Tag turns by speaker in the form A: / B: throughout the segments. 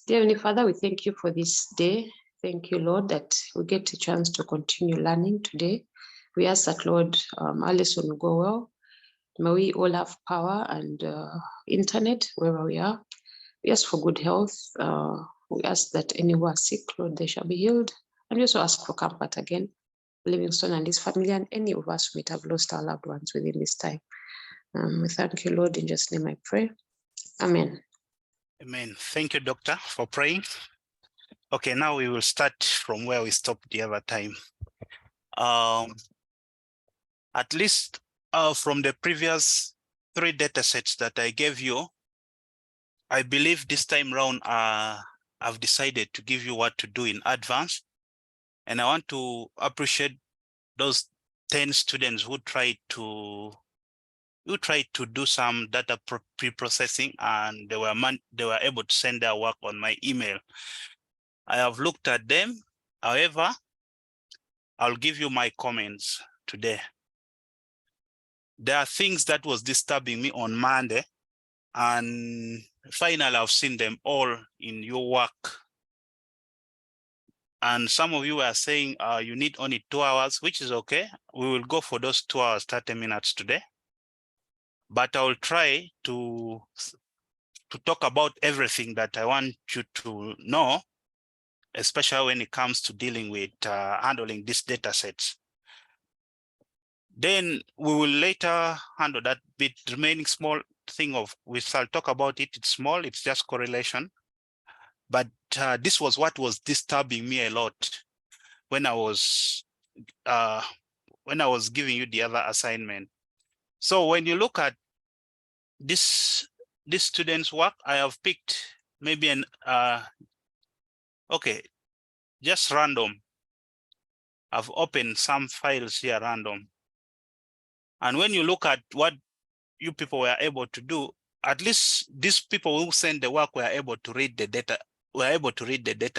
A: Dear Heavenly Father, we thank you for this day. Thank you, Lord, that we get a chance to continue learning today. We ask that, Lord, our lesson will go well. May we all have power and internet wherever we are. We ask for good health. We ask that any who are sick, Lord, they shall be healed. And we also ask for comfort again, Livingstone and his family, and any of us who might have lost our loved ones within this time. We thank you, Lord. In Jesus' name I pray. Amen.
B: Amen. Thank you, Doctor, for praying. Okay, now we will start from where we stopped the other time. At least from the previous 3 data sets that I gave you, I believe this time round I've decided to give you what to do in advance. And I want to appreciate those 10 students who tried to do some data pre-processing, and they were able to send their work on my email. I have looked at them. However, I'll give you my comments today. There are things that was disturbing me on Monday, and finally I've seen them all in your work. And some of you are saying you need only 2 hours, which is okay. We will go for those 2 hours, 30 minutes today. But I will try to talk about everything that I want you to know, especially when it comes to dealing with handling these data sets. Then we will later handle that bit remaining small thing of, we shall talk about it. It's small, it's just correlation. But this was what was disturbing me a lot when I was giving you the other assignment. So when you look at this student's work, I have picked maybe an okay, just random. I've opened some files here random. And when you look at what you people were able to do, at least these people who sent the work were able to read the data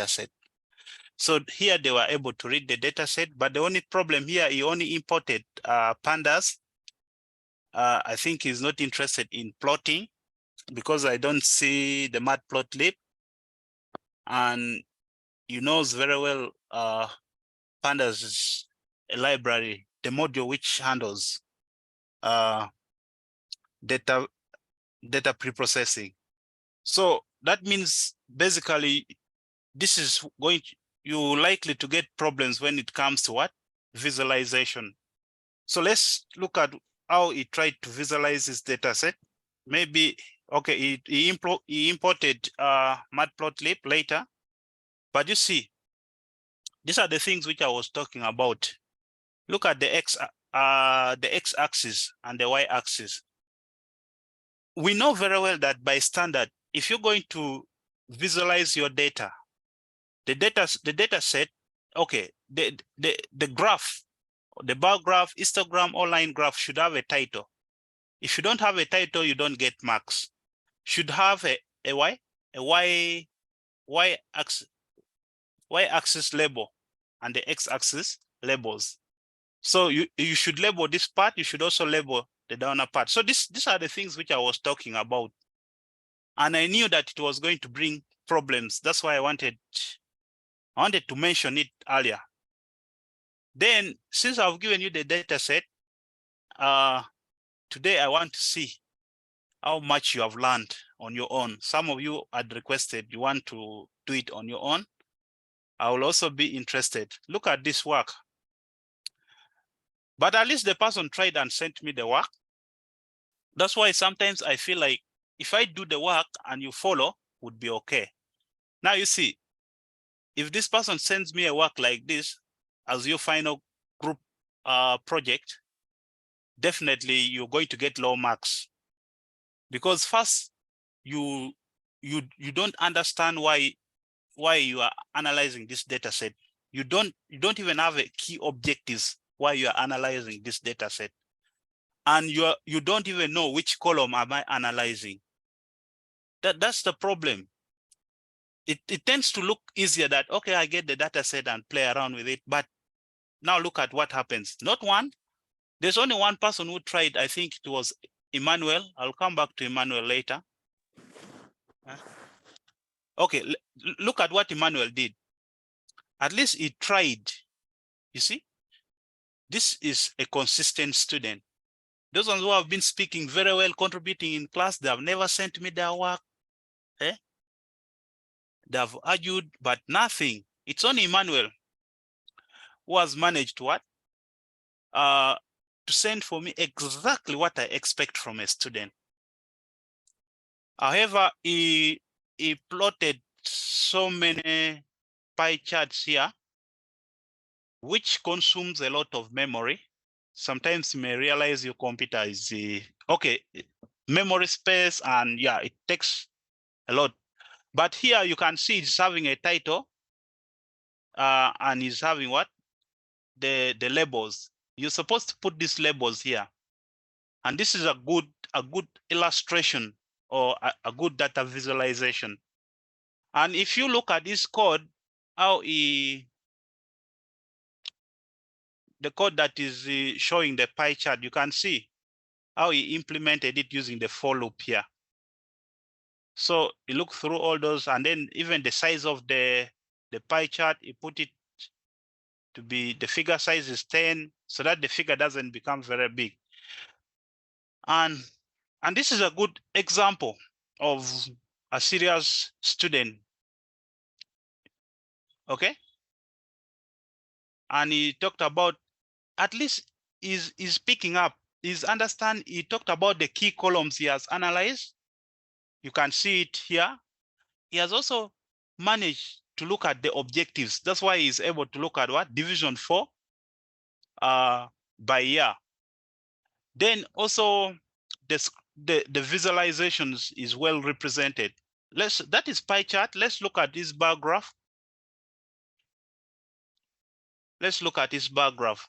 B: set. So here they were able to read the data set, but the only problem here, he only imported Pandas. I think he's not interested in plotting because I don't see the matplotlib. And he knows very well Pandas is a library, the module which handles data pre-processing. So that means basically this is you're likely to get problems when it comes to what? Visualization. So let's look at how he tried to visualize his data set. Maybe, okay, he imported matplotlib later, but you see, these are the things which I was talking about. Look at the x-axis and the y-axis. We know very well that by standard, if you're going to visualize your data, the data set, okay, the graph, the bar graph, histogram, or line graph should have a title. If you don't have a title, you don't get marks. Should have a y-axis label and the x-axis labels. So you should label this part. You should also label the downer part. So these are the things which I was talking about. And I knew that it was going to bring problems. That's why I wanted to mention it earlier. Then, since I've given you the data set, today I want to see how much you have learned on your own. Some of you had requested you want to do it on your own. I will also be interested. Look at this work. But at least the person tried and sent me the work. That's why sometimes I feel like if I do the work and you follow, would be okay. Now you see, if this person sends me a work like this as your final group project, definitely you're going to get low marks. Because first, you don't understand why you are analyzing this data set. You don't even have a key objectives why you are analyzing this data set. And you don't even know which column am I analyzing. That's the problem. It tends to look easier that, okay, I get the data set and play around with it. But now look at what happens. Not one. There's only one person who tried. I think it was Emmanuel. I'll come back to Emmanuel later. Okay, look at what Emmanuel did. At least he tried. You see, this is a consistent student. Those ones who have been speaking very well, contributing in class, they have never sent me their work. Eh? They have argued, but nothing. It's only Emmanuel who has managed what? To send for me exactly what I expect from a student. However, he plotted so many pie charts here, which consumes a lot of memory. Sometimes you may realize your computer is okay, memory space, and yeah, it takes a lot. But here you can see it's having a title, and it's having what? The labels. You're supposed to put these labels here. And this is a good illustration or a good data visualization. And if you look at this code, how the code that is showing the pie chart, you can see how he implemented it using the for loop here. So you look through all those, and then even the size of the pie chart, he put it to be, the figure size is 10, so that the figure doesn't become very big. And this is a good example of a serious student. Okay. And he talked about, at least is picking up, is understand. He talked about the key columns he has analyzed. You can see it here. He has also managed to look at the objectives. That's why he's able to look at what? Division 4 by year. Then also the visualizations is well represented. That is pie chart. Let's look at this bar graph. Let's look at this bar graph.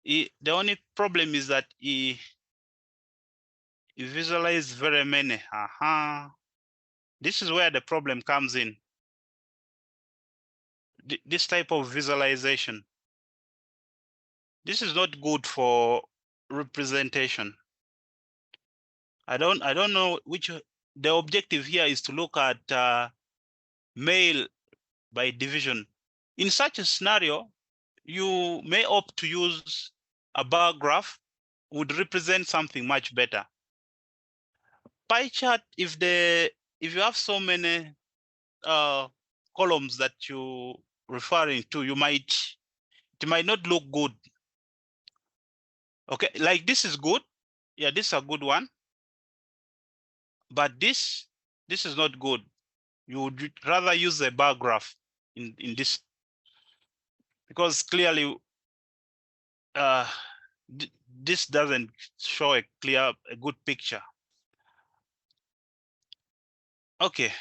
B: The only problem is that he visualized very many. This is where the problem comes in. This type of visualization. This is not good for representation. I don't know which. The objective here is to look at male by division. In such a scenario, you may opt to use a bar graph, would represent something much better. Pie chart, if you have so many columns that you referring to, it might not look good. Okay, like this is good. Yeah, this is a good one. But this is not good. You would rather use a bar graph in this, because clearly this doesn't show a good picture. Okay,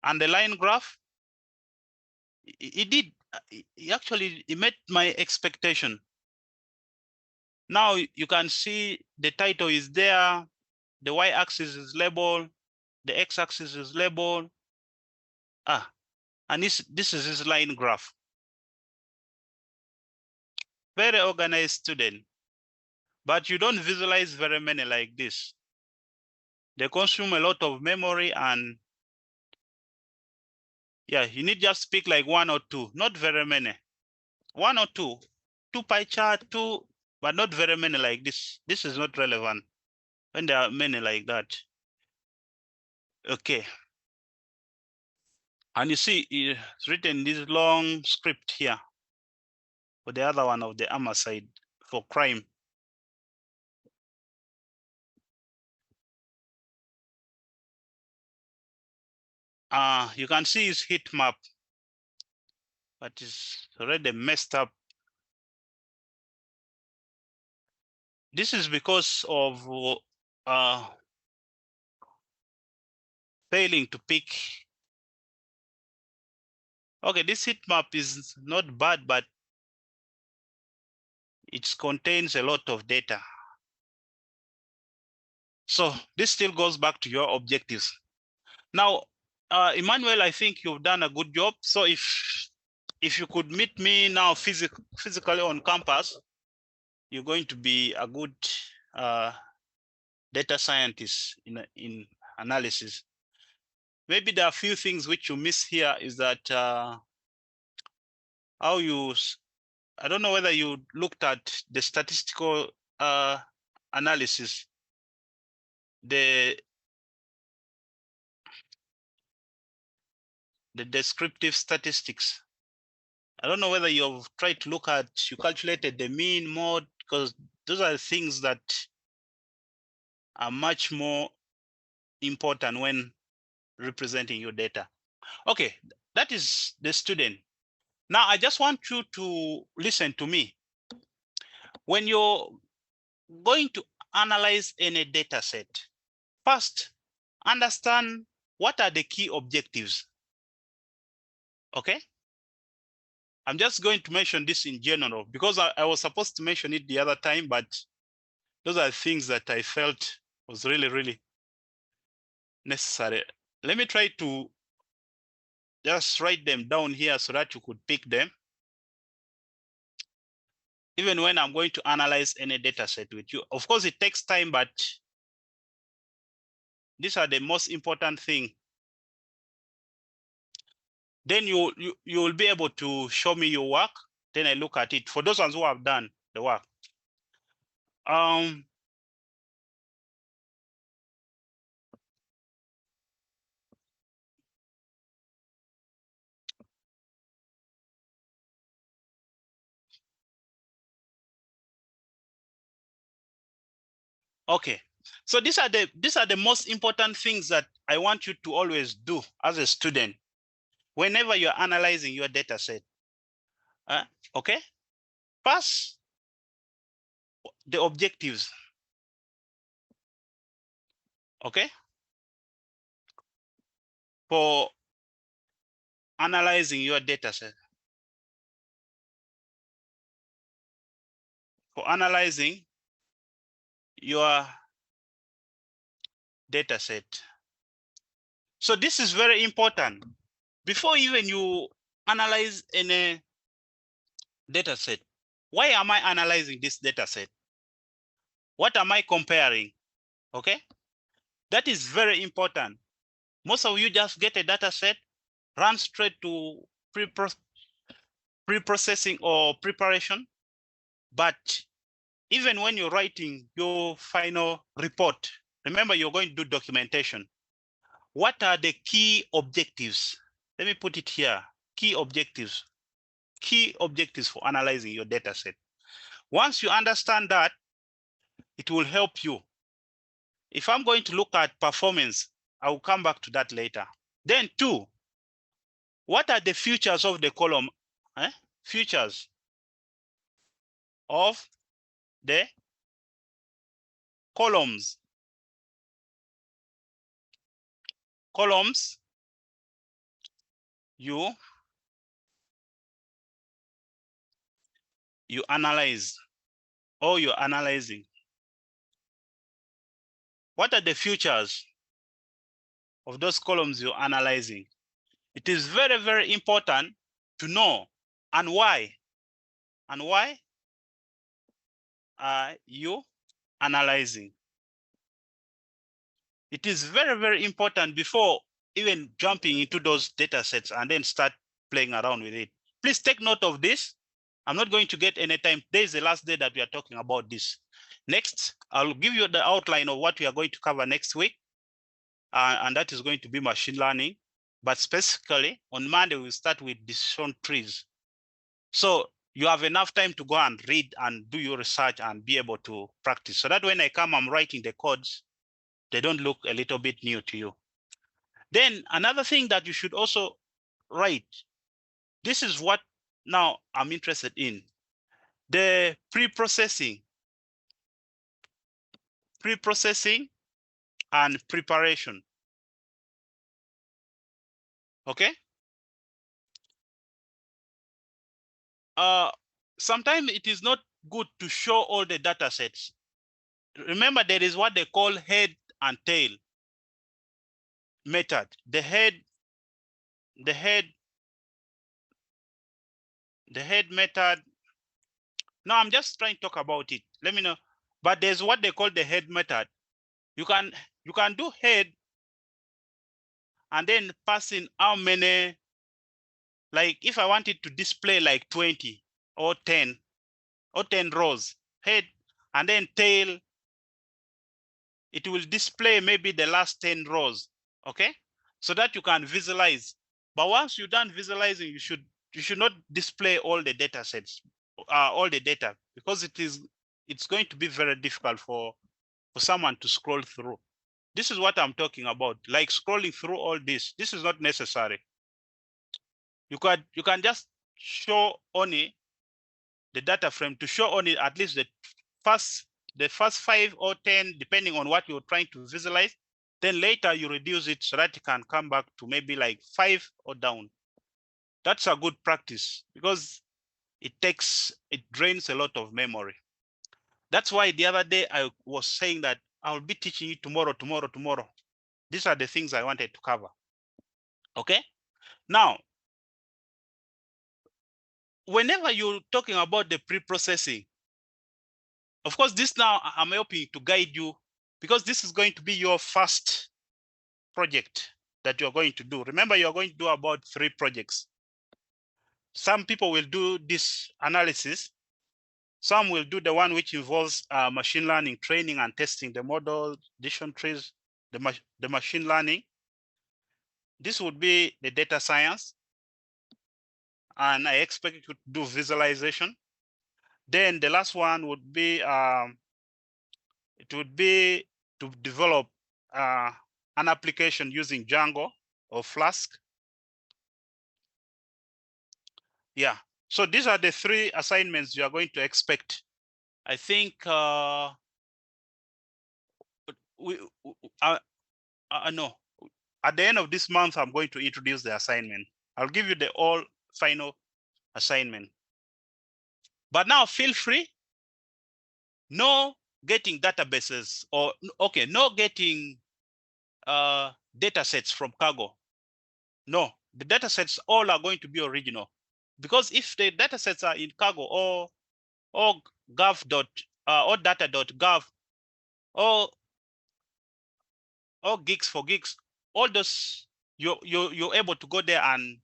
B: and the line graph, it actually met my expectation. Now you can see the title is there, the y-axis is labeled, the x-axis is labeled. And this is his line graph. Very organized student, but you don't visualize very many like this. They consume a lot of memory, and yeah, you need just pick like 1 or 2, not very many. 1 or 2 pie chart, 2, but not very many like this. This is not relevant when there are many like that. Okay. And you see it's written this long script here for the other one of the AMA side for crime. You can see his heat map, but it's already messed up. This is because of failing to pick. Okay, this heat map is not bad, but it contains a lot of data. So this still goes back to your objectives. Now, Emmanuel, I think you've done a good job. So if you could meet me now physically on campus, you're going to be a good data scientist in analysis. Maybe there are a few things which you miss here is that how you, I don't know whether you looked at the statistical analysis, the descriptive statistics. I don't know whether you've tried to look at, you calculated the mean, mode, because those are things that are much more important when representing your data. Okay, that is the student. Now, I just want you to listen to me. When you're going to analyze any data set, first, understand what are the key objectives. Okay? I'm just going to mention this in general because I was supposed to mention it the other time, but those are things that I felt was really, really necessary. Let me try to just write them down here so that you could pick them. Even when I'm going to analyze any data set with you. Of course, it takes time, but these are the most important thing. Then you will be able to show me your work. Then I look at it. For those ones who have done the work. Okay, so these are the most important things that I want you to always do as a student whenever you're analyzing your data set. Okay, first, the objectives. Okay, for analyzing your data set. For analyzing your data set. So this is very important. Before even you analyze any data set, why am I analyzing this data set? What am I comparing? Okay, that is very important. Most of you just get a data set, run straight to pre-processing or preparation. But even when you're writing your final report, remember you're going to do documentation. What are the key objectives? Let me put it here. Key objectives. Key objectives for analyzing your data set. Once you understand that, it will help you. If I'm going to look at performance, I will come back to that later. Then 2, what are the features of the column? Features of the columns. Columns you analyze or you're analyzing. What are the features of those columns you're analyzing? It is very, very important to know and why. And why are you analyzing? It is very, very important before even jumping into those data sets and then start playing around with it. Please take note of this. I'm not going to get any time. Today is the last day that we are talking about this. Next, I'll give you the outline of what we are going to cover next week. And that is going to be machine learning. But specifically, on Monday, we'll start with decision trees. So you have enough time to go and read and do your research and be able to practice. So that when I come, I'm writing the codes, they don't look a little bit new to you. Then another thing that you should also write, this is what now I'm interested in, the pre-processing and preparation. Okay. Sometimes it is not good to show all the data sets. Remember, there is what they call head and tail method. The head method. No, I'm just trying to talk about it. Let me know. But there's what they call the head method. You can do head and then pass in how many, like if I wanted to display like 20 or 10 rows, head and then tail, it will display maybe the last 10 rows, okay? So that you can visualize. But once you're done visualizing, you should not display all the data sets, all the data, because it's going to be very difficult for someone to scroll through. This is what I'm talking about, like scrolling through all this. This is not necessary. You can just show only the data frame, to show only at least the first 5 or 10, depending on what you're trying to visualize. Then later you reduce it so that you can come back to maybe like 5 or down. That's a good practice because it drains a lot of memory. That's why the other day I was saying that I will be teaching you tomorrow. These are the things I wanted to cover. Okay. Now, whenever you're talking about the pre-processing, of course, this now I'm helping to guide you because this is going to be your first project that you're going to do. Remember, you're going to do about 3 projects. Some people will do this analysis. Some will do the one which involves machine learning, training and testing the model, decision trees, the machine learning. This would be the data science. And I expect you to do visualization. Then the last one would be, it would be to develop an application using Django or Flask. Yeah, so these are the 3 assignments you are going to expect. I think no, at the end of this month, I'm going to introduce the assignment. I'll give you the all final assignment. But now feel free, no getting databases or, okay, no getting data sets from Kaggle. No, the data sets all are going to be original. Because if the data sets are in Kaggle or gov. Or data.gov or Geeks for Geeks, all those you're able to go there and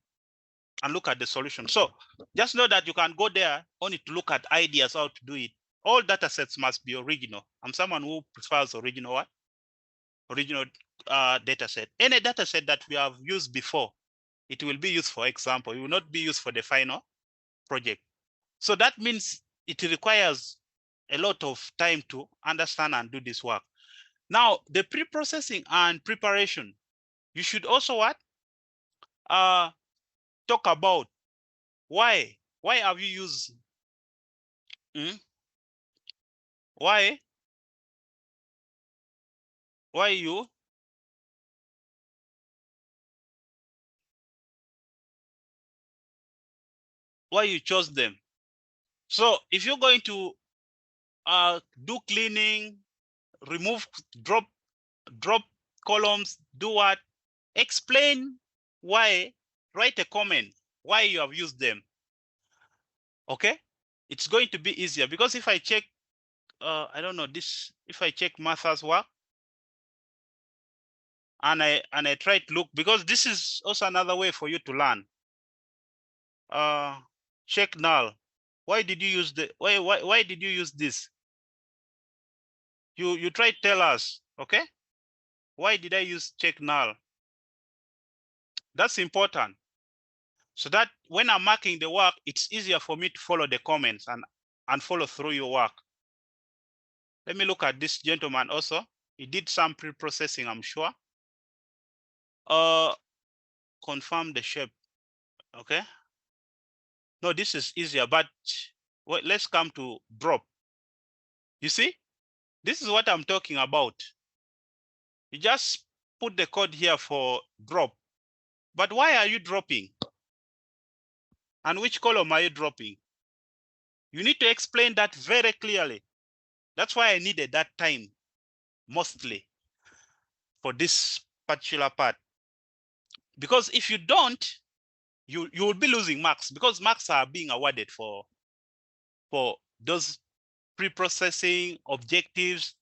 B: look at the solution. So just know that you can go there only to look at ideas how to do it. All data sets must be original. I'm someone who prefers original data set. Any data set that we have used before, it will be used for example. It will not be used for the final project. So that means it requires a lot of time to understand and do this work. Now, the pre-processing and preparation, you should also what? Talk about why have you used why you chose them. So if you're going to do cleaning, remove, drop columns, do what? Explain why, write a comment why you have used them. Okay, it's going to be easier because if I check, I don't know this, if I check Martha's work and I try to look, because this is also another way for you to learn. Check null. Why did you use the why did you use this? You try to tell us, okay? Why did I use check null? That's important. So that when I'm marking the work, it's easier for me to follow the comments and follow through your work. Let me look at this gentleman also. He did some pre-processing, I'm sure. Confirm the shape. Okay. No, this is easier, but let's come to drop. You see, this is what I'm talking about. You just put the code here for drop. But why are you dropping? And which column are you dropping? You need to explain that very clearly. That's why I needed that time mostly for this particular part. Because if you don't, you will be losing marks, because marks are being awarded for those pre-processing objectives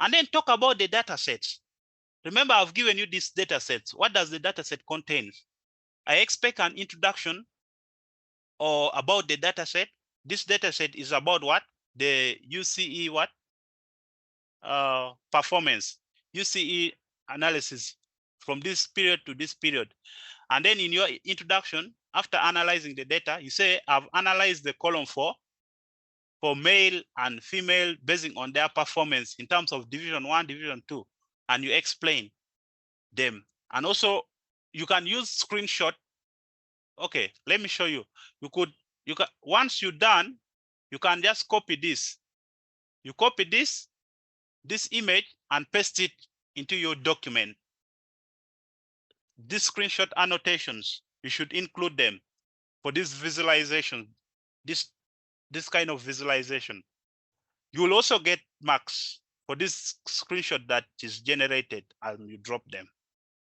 B: And then talk about the data sets. Remember, I've given you these data sets. What does the data set contain? I expect an introduction or about the data set. This data set is about what? The UCE what? Performance, UCE analysis from this period to this period. And then in your introduction, after analyzing the data, you say, I've analyzed the column for male and female based on their performance in terms of division 1, division 2, and you explain them. And also you can use screenshot. Okay, let me show you. You can once you're done, you can just copy this. You copy this image and paste it into your document. These screenshot annotations, you should include them for this visualization, this kind of visualization. You will also get marks for this screenshot that is generated and you drop them.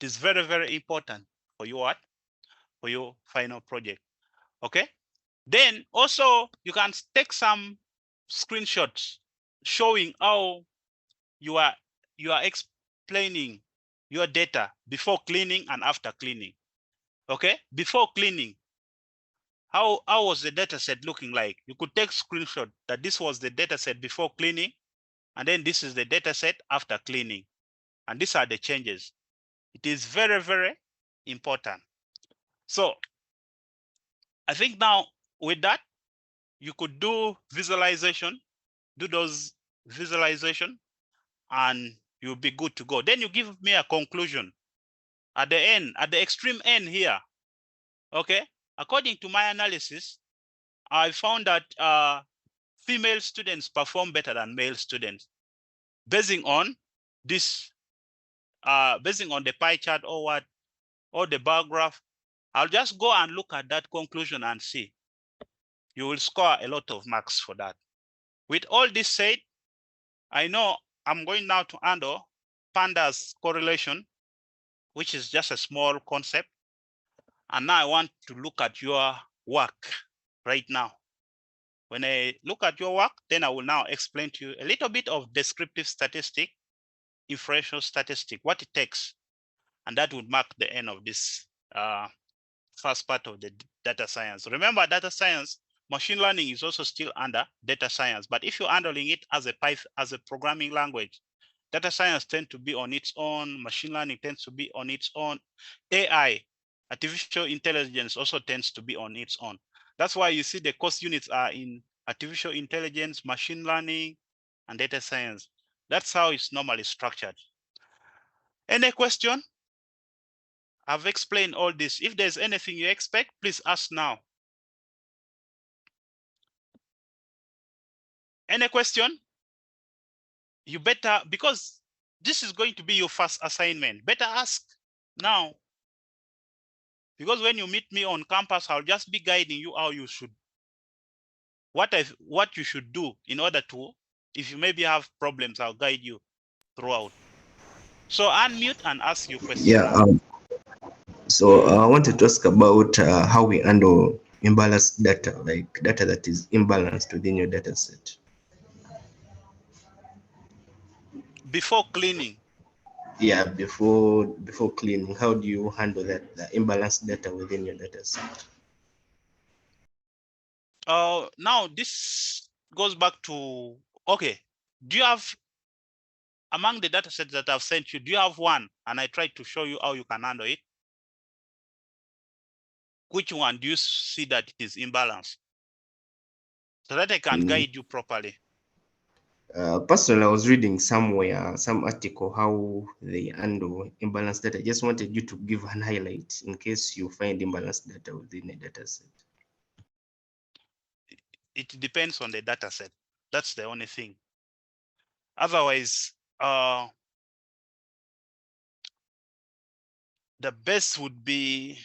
B: It is very, very important for your what? For your final project. Okay. Then also you can take some screenshots showing how you are explaining your data before cleaning and after cleaning. Okay, before cleaning, how was the data set looking like? You could take screenshot that this was the data set before cleaning, and then this is the data set after cleaning, and these are the changes. It is very, very important. So I think now with that, you could do visualization, do those visualization, and you'll be good to go. Then you give me a conclusion at the end, at the extreme end here. Okay, according to my analysis, I found that female students perform better than male students, basing on this, basing on the pie chart or what, or the bar graph. I'll just go and look at that conclusion and see. You will score a lot of marks for that. With all this said, I know I'm going now to handle Pandas correlation, which is just a small concept. And now I want to look at your work right now. When I look at your work, then I will now explain to you a little bit of descriptive statistic, inferential statistic, what it takes. And that would mark the end of this first part of the data science. Remember, data science, machine learning is also still under data science. But if you're handling it as a Python, as a programming language, data science tends to be on its own, machine learning tends to be on its own, AI, artificial intelligence also tends to be on its own. That's why you see the course units are in artificial intelligence, machine learning, and data science. That's how it's normally structured. Any question? I've explained all this. If there's anything you expect, please ask now. Any question? You better, because this is going to be your first assignment, better ask now. Because when you meet me on campus, I'll just be guiding you how you should, what you should do in order to, if you maybe have problems, I'll guide you throughout. So unmute and ask your question.
C: Yeah. So I wanted to ask about how we handle imbalanced data, like data that is imbalanced within your data set.
B: Before cleaning.
C: Yeah, before cleaning, how do you handle that, the imbalanced data within your data set?
B: Now this goes back to, okay, do you have, among the data sets that I've sent you, do you have one? And I tried to show you how you can handle it. Which one do you see that it is imbalanced? So that I can guide you properly.
C: Personally, I was reading somewhere, some article, how they handle imbalanced data. I just wanted you to give an highlight in case you find imbalanced data within a data set.
B: It depends on the data set. That's the only thing. Otherwise, the best would be,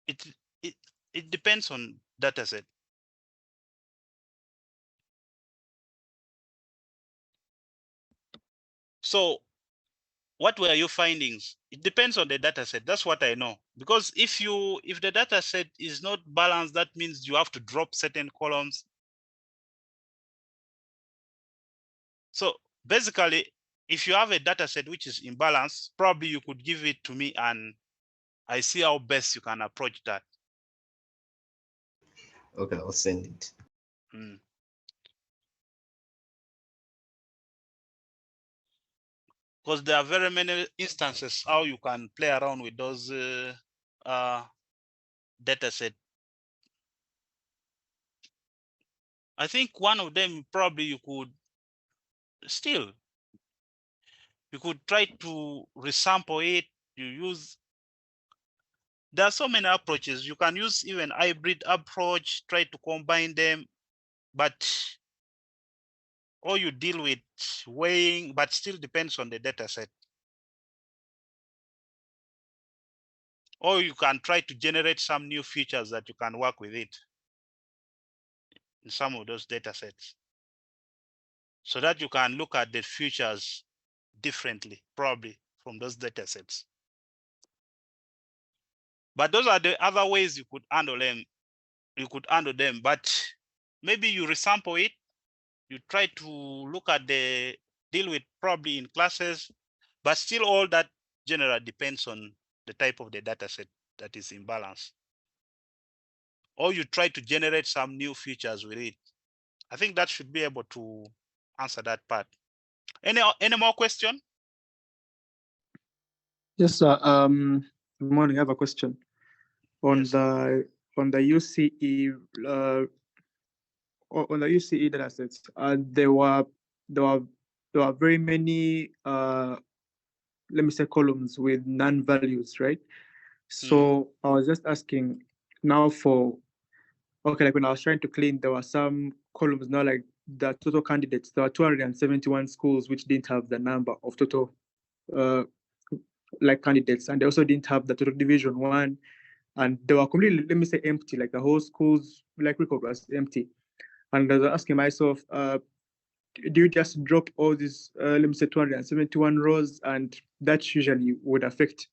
B: it depends on data set. So what were your findings? It depends on the data set. That's what I know. Because if the data set is not balanced, that means you have to drop certain columns. So basically, if you have a data set which is imbalanced, probably you could give it to me and I see how best you can approach that.
C: Okay, I'll send it.
B: Because there are very many instances how you can play around with those data set. I think one of them probably you could try to resample it. There are so many approaches. You can use even hybrid approach, try to combine them, but or you deal with weighing, but still depends on the data set. Or you can try to generate some new features that you can work with it in some of those data sets, so that you can look at the features differently, probably from those data sets. But those are the other ways you could handle them. But maybe you resample it, you try to look at deal with probably in classes, but still all that general depends on the type of the data set that is in balance. Or you try to generate some new features with it. I think that should be able to answer that part. Any more question?
D: Yes, sir. Good morning. I have a question on
B: Yes.
D: the UCE on the UCE data sets. There were very many let me say columns with non-values, right? So I was just asking now for, okay, like when I was trying to clean, there were some columns now, like the total candidates. There were 271 schools which didn't have the number of total like candidates, and they also didn't have the total division one, and they were completely, let me say, empty, like the whole school's like record was empty. And I was asking myself, do you just drop all these, let me say, 271 rows, and that usually would affect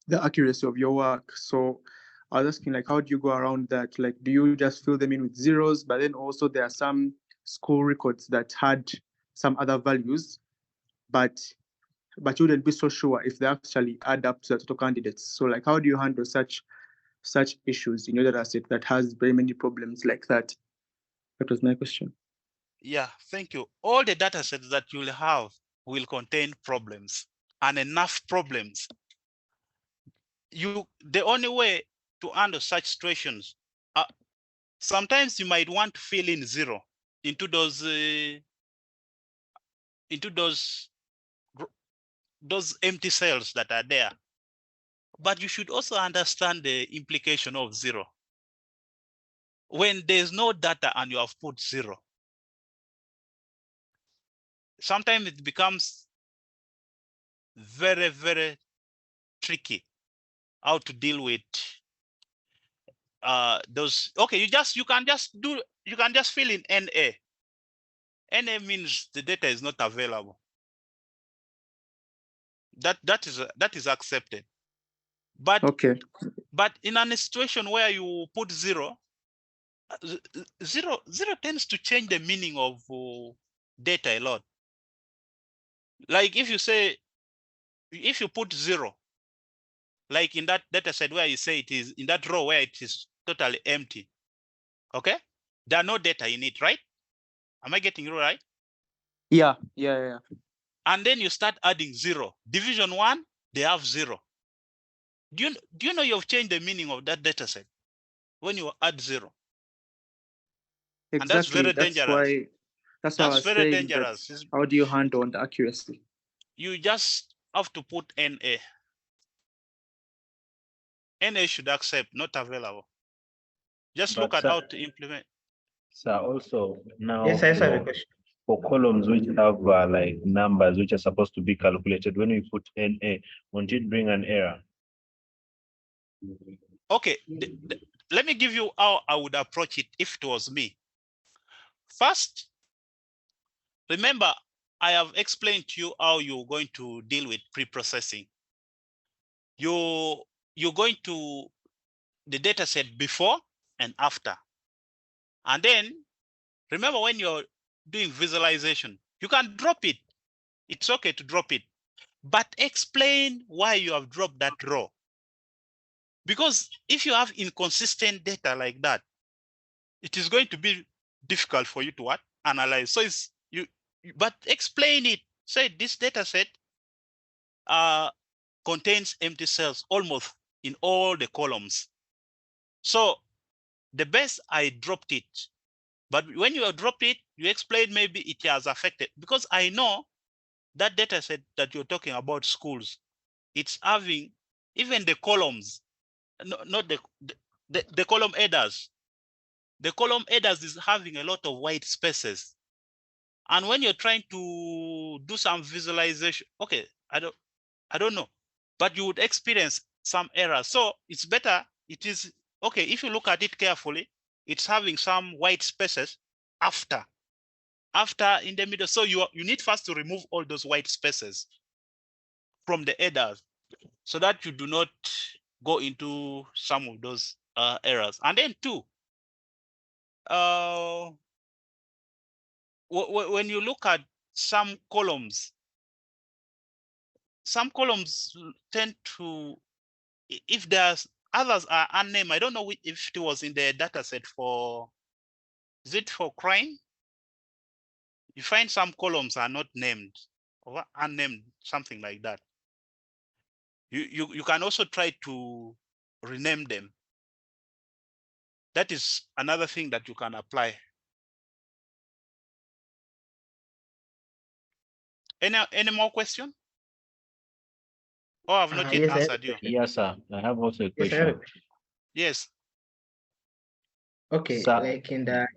D: the accuracy of your work? So I was asking, like, how do you go around that? Like, do you just fill them in with zeros? But then also there are some school records that had some other values, but you wouldn't be so sure if they actually add up to the total candidates. So like, how do you handle such issues in your data set that has very many problems like that? That was my question.
B: Yeah, thank you. All the data sets that you'll have will contain problems, and enough problems. The only way to handle such situations, sometimes you might want to fill in zero into those empty cells that are there. But you should also understand the implication of zero. When there's no data and you have put zero, sometimes it becomes very, very tricky how to deal with those. Okay, you can just fill in NA. NA means the data is not available. That is accepted. But
D: okay,
B: but in a situation where you put zero tends to change the meaning of data a lot. Like if you put zero, like in that data set where you say it is in that row where it is totally empty, okay, there are no data in it, right? Am I getting you right?
D: yeah.
B: And then you start adding zero. Division one, they have zero. Do you know you've changed the meaning of that data set when you add zero?
D: Exactly.
B: And that's very dangerous.
D: That's why I was
B: very
D: saying
B: dangerous.
D: that, how do you handle on the accuracy?
B: You just have to put NA. NA should accept, not available. Just look at how to implement.
E: So also now,
C: Yes, I have a question.
E: For columns which have like numbers which are supposed to be calculated, when we put NA, won't it bring an error?
B: Okay, let me give you how I would approach it if it was me. First, remember, I have explained to you how you're going to deal with pre-processing. You're going to the data set before and after. And then remember, when you're doing visualization, You can drop it. It's okay to drop it, but explain why you have dropped that row. Because if you have inconsistent data like that, it is going to be difficult for you to what? Analyze. So it's but explain it. Say this data set contains empty cells almost in all the columns. So the best, I dropped it. But when you have dropped it, you explain maybe it has affected, because I know that data set that you're talking about, schools, it's having even the columns, not the column headers. The column headers is having a lot of white spaces. And when you're trying to do some visualization, okay, I don't know, but you would experience some errors. So it's better, it is, okay, if you look at it carefully, it's having some white spaces after in the middle. So you need first to remove all those white spaces from the headers so that you do not go into some of those errors. And then two, when you look at some columns tend to, if there's others are unnamed, I don't know if it was in the data set for, is it for crime? You find some columns are not named or unnamed, something like that. You can also try to rename them. That is another thing that you can apply. Any more question? Oh, I've not yet
F: Yes,
B: answered you.
E: Yes, sir. I have also a
F: Yes, I have a
E: question.
F: question.
B: Yes.
F: Okay,
E: Sir.
F: like in the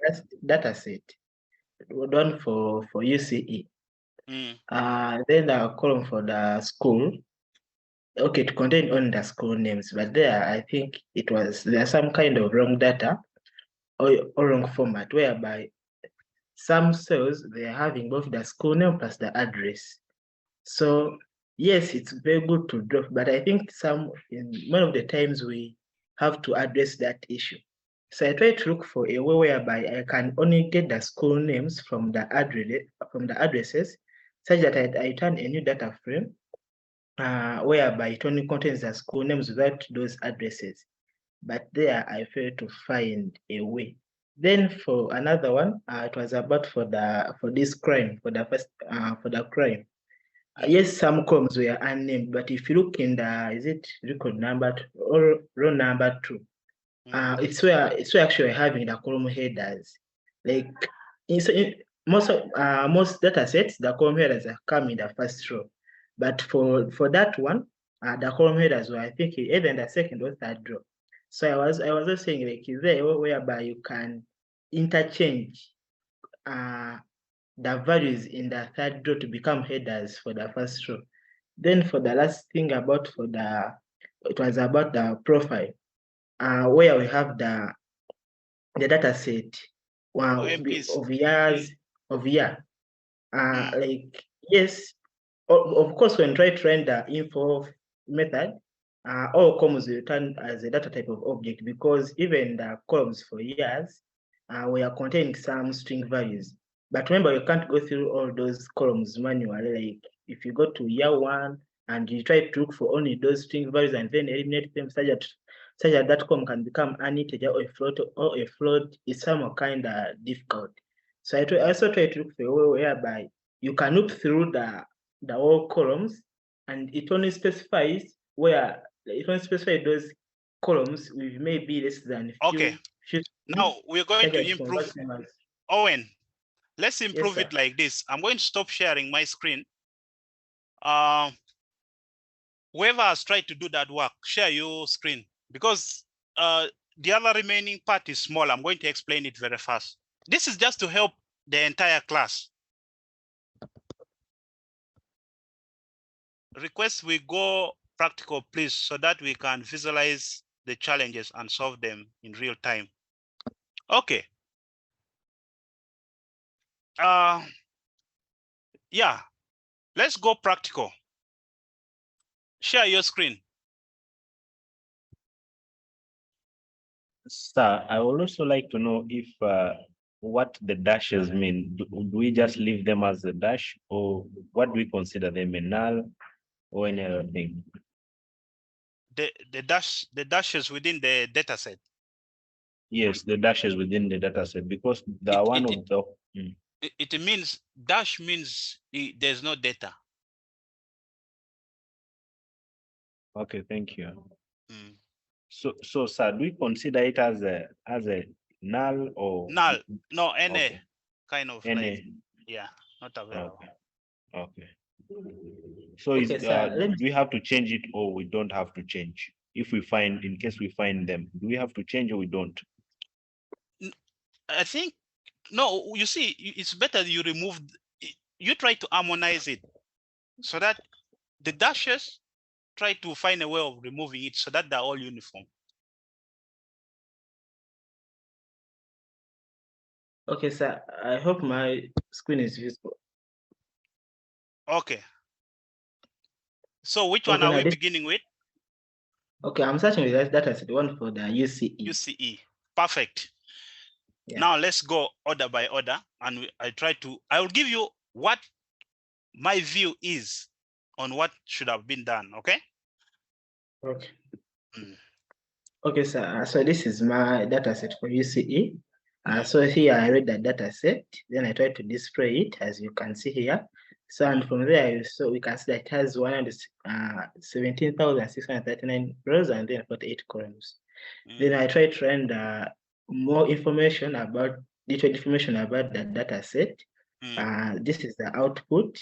F: data set, done for UCE, then the column for the school, okay, to contain only the school names, but there I think there's some kind of wrong data or wrong format whereby some cells they're having both the school name plus the address. So yes, it's very good to drop, but I think one of the times we have to address that issue. So I try to look for a way whereby I can only get the school names from the addresses, such that I turn a new data frame whereby it only contains the school names without those addresses. But there I failed to find a way. Then for another one, it was about for this crime, for the crime. Yes, some columns were unnamed, but if you look in is it record number or row number 2? It's where actually having the column headers. Like most data sets, the column headers are come in the first row. But for that one, the column headers were, I think, either in the second or third row. So I was also saying, like, is there a way whereby you can interchange the values in the third row to become headers for the first row? Then for the last thing it was about the profile, where we have the data set of years of year. Like, yes, of course, when try to run the info method, all columns will return as a data type of object, because even the columns for years we are containing some string values. But remember, you can't go through all those columns manually. Like if you go to year 1 and you try to look for only those string values and then eliminate them, such that column can become an integer or a float, is somewhat kind of difficult. So I also try to look for a way whereby you can look through the whole columns, and it only specifies those columns with maybe less than few.
B: Now we're going to improve. Owen, let's improve
F: Yes,
B: it like this. I'm going to stop sharing my screen. Whoever has tried to do that work, share your screen, because the other remaining part is small. I'm going to explain it very fast. This is just to help the entire class. Request we go practical, please, so that we can visualize the challenges and solve them in real time. Okay. Yeah, let's go practical. Share your screen.
E: Sir, I would also like to know if what the dashes mean. Do we just leave them as a dash, or what do we consider them, a null or any other thing?
B: The dashes within the data set.
E: Yes, the dashes within the data set, because the one of the
B: It means dash means there's no data.
E: Okay, thank you.
B: Mm.
E: So sir, do we consider it as a null or
B: Null, no, any
E: Okay.
B: kind of
E: any?
B: like, yeah, not available.
E: Okay. So is
F: Okay, sir, let me
E: do we have to change it, or we don't have to change? If we find, in case we find them, do we have to change, or we don't?
B: I think, no, you see, it's better you remove, you try to harmonize it so that the dashes try to find a way of removing it so that they're all uniform.
F: Okay, sir, I hope my screen is visible.
B: Okay. So which
F: Okay,
B: one are
F: now
B: we
F: this-
B: beginning with?
F: Okay, I'm searching with that data set, one for the UCE.
B: UCE. Perfect.
F: Yeah.
B: Now let's go order by order, and I will give you what my view is on what should have been done. Okay.
F: Okay.
B: Mm.
F: Okay, sir. So this is my data set for UCE. So here I read the data set, then I try to display it as you can see here. So and from there, so we can see that it has 117,639 rows and then 48 columns. Then I try to render more information about detailed information about the data set. This is the output.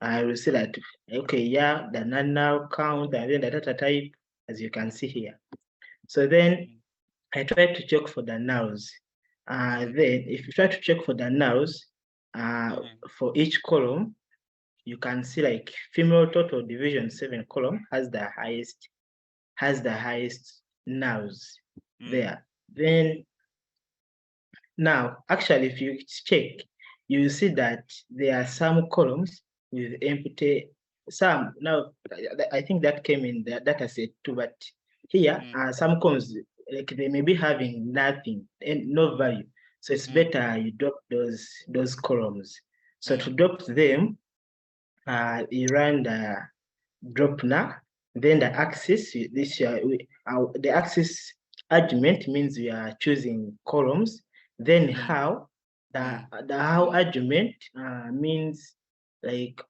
F: I will see that, okay, yeah, the null count and then the data type, as you can see here. So then I try to check for the nulls. Then if you try to check for the nulls, for each column, you can see like female total division 7 column has the highest nulls there. Then now, actually, if you check, you see that there are some columns with empty, some, now, I think that came in the data set too, but here, some columns, like they may be having nothing and no value. So it's better you drop those columns. So to drop them, you run the drop now, then the axis, the axis argument means we are choosing columns. Then how, the how argument means like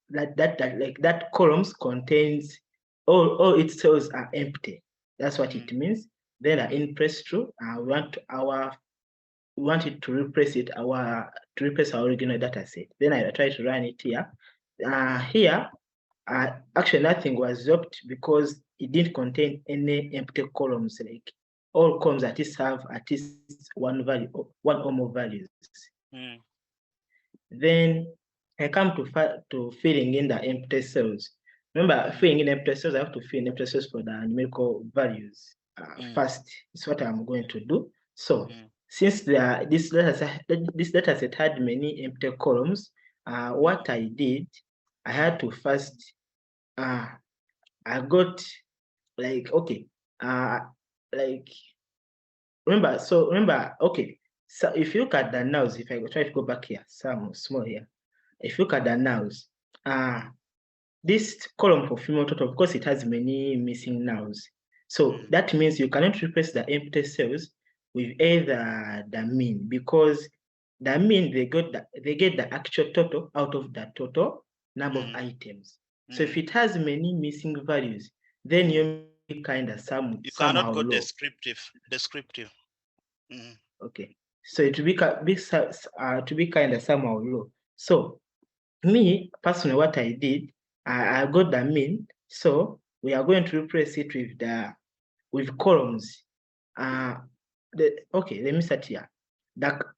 F: that columns contains all its cells are empty. That's what it means. Then in press true, we want it to replace our original data set. Then I try to run it here. Here, actually nothing was dropped because it didn't contain any empty columns. Like all columns at least have at least one value, one or more values. Then I come to filling in the empty cells. Remember, filling in empty cells, I have to fill in empty cells for the numerical values. First, is what I'm going to do. So since this data set had many empty columns, what I did, I had to first, I got like, okay, like, remember, okay, so if you look at the nulls, if I try to go back here, some small here, if you look at the nulls, this column for female total, because it has many missing nulls, so that means you cannot replace the empty cells with either the mean, because the mean they get the actual total out of the total number of items. So if it has many missing values, then you kind of
B: you cannot go descriptive.
F: Okay, so it will be to be kind of somehow low. So me personally, what I did, I got the mean. So we are going to replace it with columns. Okay, let me start here.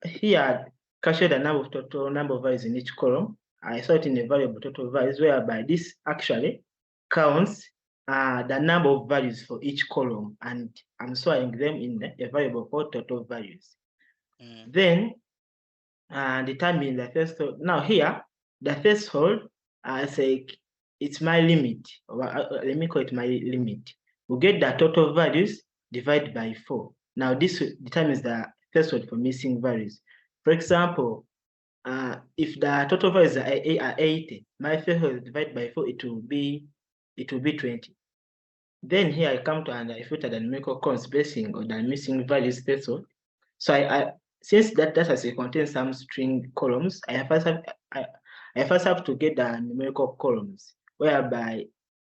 F: Here capture the number of values in each column. I saw it in a variable total values, whereby this actually counts the number of values for each column, and I'm storing them in a variable called total values. Then determine the threshold. Now here, the threshold, say it's my limit. Let me call it my limit. We get the total values divided by 4. Now this determines the threshold for missing values. For example, if the total values are 80, my threshold divided by 4, it will be 20. Then here I come to and I filter the numerical columns basing on the missing values threshold. So I since that data set contains some string columns, I first have to get the numerical columns, whereby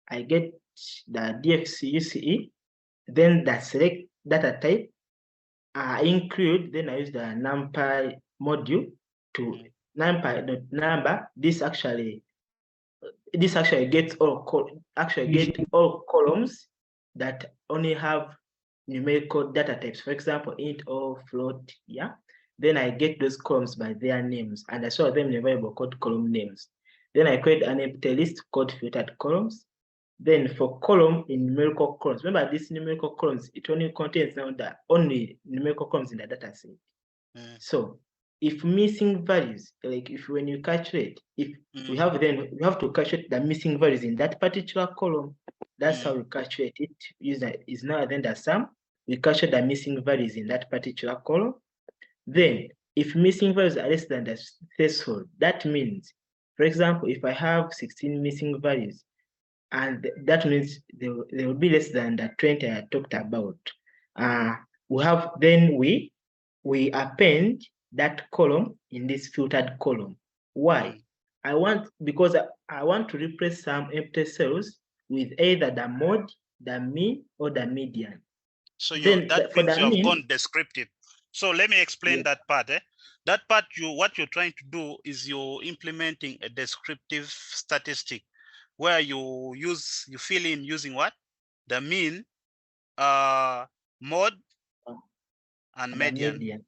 F: I get the DXUCE, then the select data type, include, then I use the NumPy module to NumPy.number. This actually gets all columns that only have numerical data types. For example, int or float. Yeah. Then I get those columns by their names, and I store them in a variable called column names. Then I create an empty list called filtered columns. Then for column in numerical columns, remember these numerical columns, it only contains only numerical columns in the data set. So if missing values, like if when you calculate, if we have to calculate the missing values in that particular column. That's how we calculate it. Is now then the sum. We calculate the missing values in that particular column. Then if missing values are less than the threshold, that means, for example, if I have 16 missing values, and that means they will be less than the 20 I talked about. We append that column in this filtered column. Why? Because I want to replace some empty cells with either the mode, the mean, or the median.
B: So that means you have gone descriptive. So let me explain that part. That part, what you're trying to do is you're implementing a descriptive statistic where you fill in using what? The mean, mode, and median.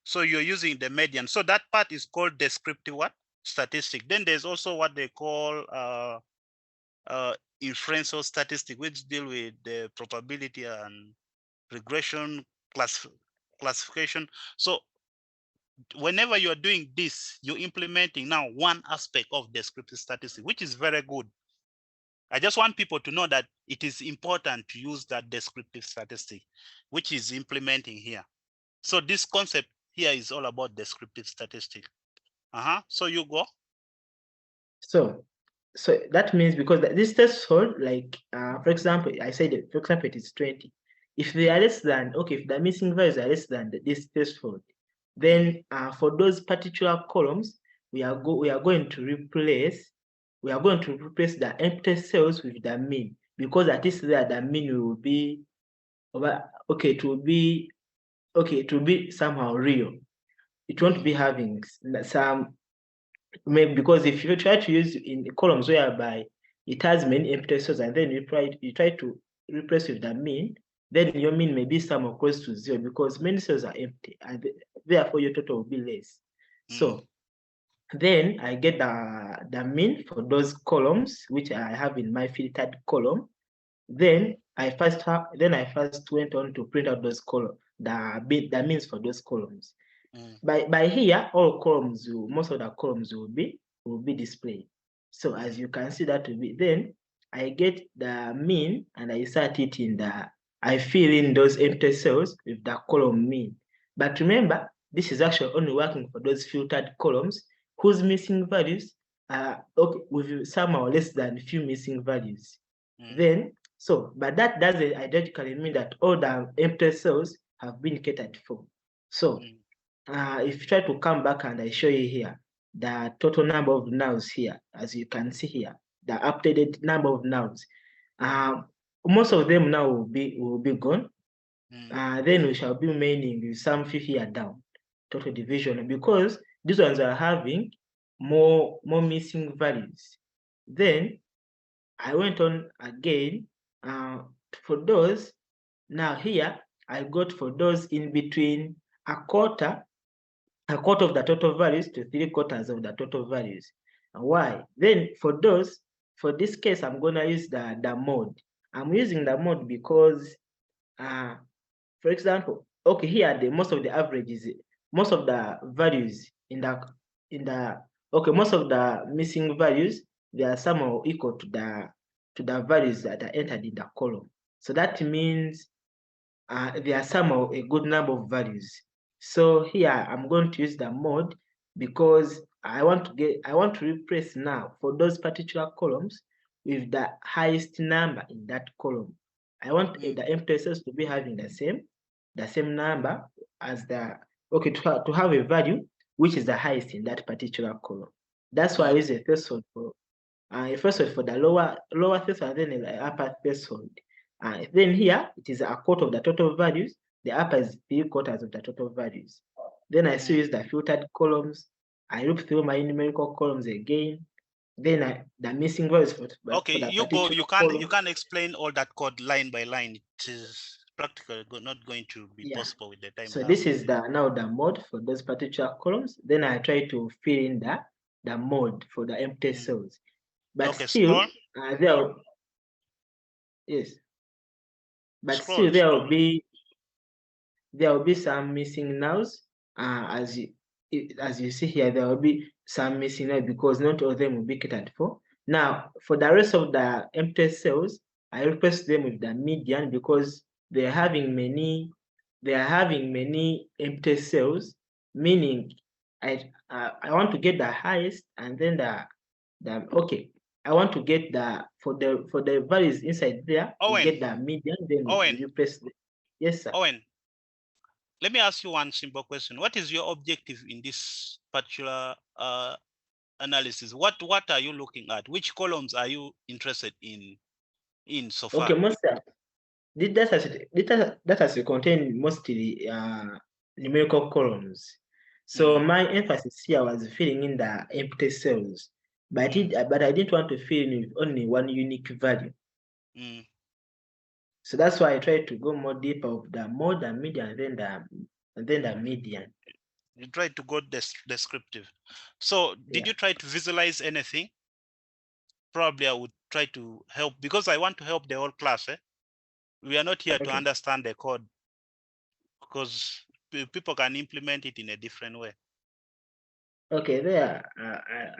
B: So you're using the median. So that part is called descriptive what? Statistic. Then there's also what they call inferential statistic, which deal with the probability and regression classification. So whenever you're doing this, you're implementing now one aspect of descriptive statistics, which is very good. I just want people to know that it is important to use that descriptive statistic, which is implementing here. So this concept here is all about descriptive statistics. So you go.
F: So that means because this threshold, like for example, I said for example it is 20. If they are less than, if the missing values are less than this threshold, then for those particular columns, we are going to replace the empty cells with the mean, because at least there the mean will be it will be somehow real. It won't be having some, maybe, because if you try to use in columns whereby it has many empty cells and then you try to replace with the mean, then your mean may be somewhere close to 0 because many cells are empty and therefore your total will be less. So then I get the mean for those columns which I have in my filtered column. Then I first went on to print out those columns, the means for those columns. By here, most of the columns will be displayed. So as you can see, that will be, then I get the mean and I insert it in I fill in those empty cells with the column mean. But remember, this is actually only working for those filtered columns whose missing values are with somehow less than few missing values. Then, but that doesn't identically mean that all the empty cells have been catered for. So if you try to come back and I show you here the total number of nulls here, as you can see here, the updated number of nulls, most of them now will be gone. Then we shall be remaining with some few here down, total division, because these ones are having more missing values. Then I went on again for those. Now here I got for those in between a quarter of the total values to 3/4 of the total values. Why? Then for this case, I'm gonna use the mode. I'm using the mode because for example, here most of the averages, most of the values most of the missing values, they are somehow equal to the values that are entered in the column. So that means there are somehow a good number of values. So here I'm going to use the mode because I want to replace now for those particular columns with the highest number in that column. I want the empty cells to be having the same number as the to have a value which is the highest in that particular column. That's why I use a threshold for the lower threshold and then the upper threshold. Then here it is a quarter of the total values. The upper is 3/4 of the total values. Then I still use the filtered columns. I look through my numerical columns again. Then the missing values for
B: Okay,
F: the
B: you go. You
F: particular
B: can explain all that code line by line. It is practically not going to be
F: Yeah.
B: possible with the time.
F: So
B: now.
F: this is now the mode for those particular columns. Then I try to fill in the mode for the empty cells. But
B: Okay,
F: still,
B: scroll.
F: yes. But
B: Scroll,
F: still there
B: scroll.
F: will be some missing nulls. As you see here, there will be some missing nulls because not all of them will be catered for. Now, for the rest of the empty cells, I replace them with the median because they are having many empty cells, meaning I want to get the highest and then I want to get for the values inside there, we
B: Owen.
F: get the median, then
B: Owen.
F: we replace the, yes, sir.
B: Owen, let me ask you one simple question. What is your objective in this particular analysis? What are you looking at? Which columns are you interested in so far?
F: Okay, most the dataset contain mostly numerical columns. So my emphasis here was filling in the empty cells, but I didn't want to fill in with only one unique value. So that's why I tried to go more deeper of the mode and median and then the median.
B: You tried to go descriptive. So did you try to visualize anything? Probably I would try to help because I want to help the whole class. We are not here to understand the code because people can implement it in a different way.
F: Okay, there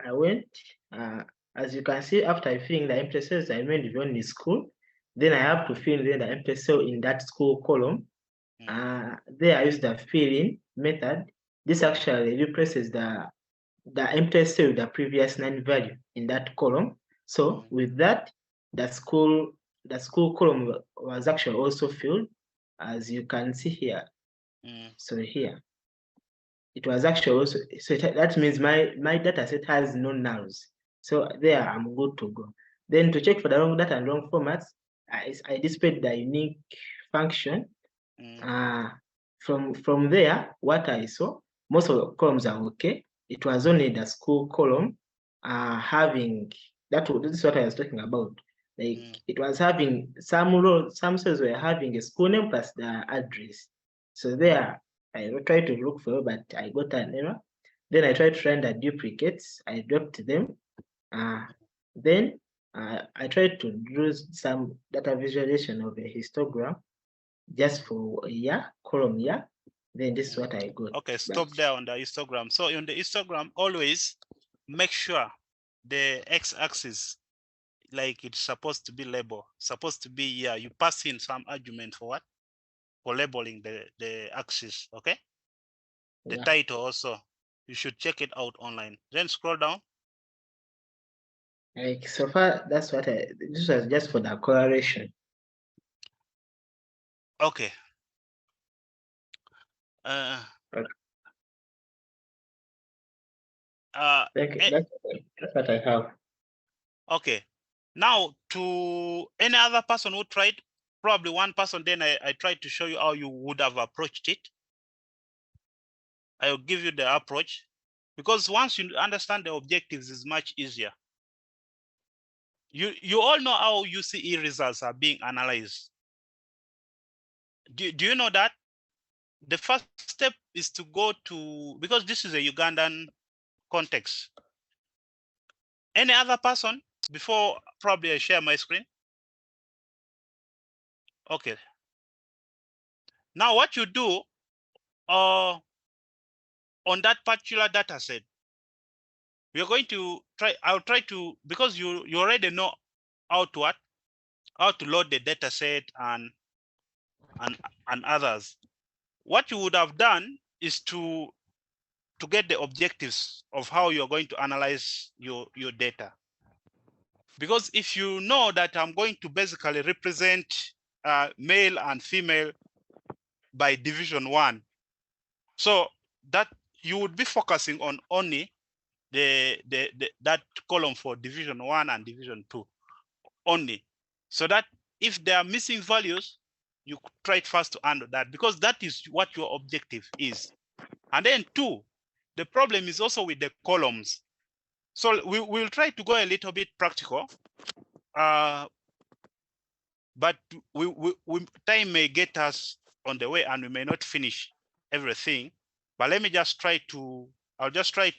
F: I went. As you can see, after filling the empty cells, I went beyond the school. Then I have to fill in the empty cell in that school column. There I use the filling method. This actually replaces the empty cell with the previous 9 value in that column. So with that, the school column was actually also filled, as you can see here. So here, it was actually also, so that means my data set has no nulls. So there I'm good to go. Then to check for the wrong data and wrong formats, I displayed the unique function. From there, what I saw, most of the columns are okay. It was only the school column having this is what I was talking about. Like it was having some cells were having a school name plus the address. So there I tried to look for it, but I got an error. Then I tried to find the duplicates. I dropped them. Then I tried to do some data visualization of a histogram just for a year, column year. Then this is what I got.
B: Okay, stop there on the histogram. So on the histogram, always make sure the x-axis, like it's supposed to be label, supposed to be here. You pass in some argument for what? For labeling the axis, okay? The title also, you should check it out online. Then scroll down.
F: Like so far, that's what this was just for the correlation.
B: Okay.
F: Thank you. That's what I have.
B: Okay. Now, to any other person who tried, probably one person, then I tried to show you how you would have approached it. I will give you the approach because once you understand the objectives, it's much easier. You all know how UCE results are being analyzed. Do you know that? The first step is to go to, because this is a Ugandan context. Any other person before probably I share my screen? Okay. Now what you do on that particular data set, we are going to try, I'll try to, because you already know how to load the data set and others. What you would have done is to get the objectives of how you're going to analyze your data. Because if you know that I'm going to basically represent male and female by division 1, so that you would be focusing on only that column for division 1 and division 2 only, so that if there are missing values, you try first to handle that, because that is what your objective is. And then 2, the problem is also with the columns. So we'll try to go a little bit practical, but time may get us on the way and we may not finish everything. But let me just try to, I'll try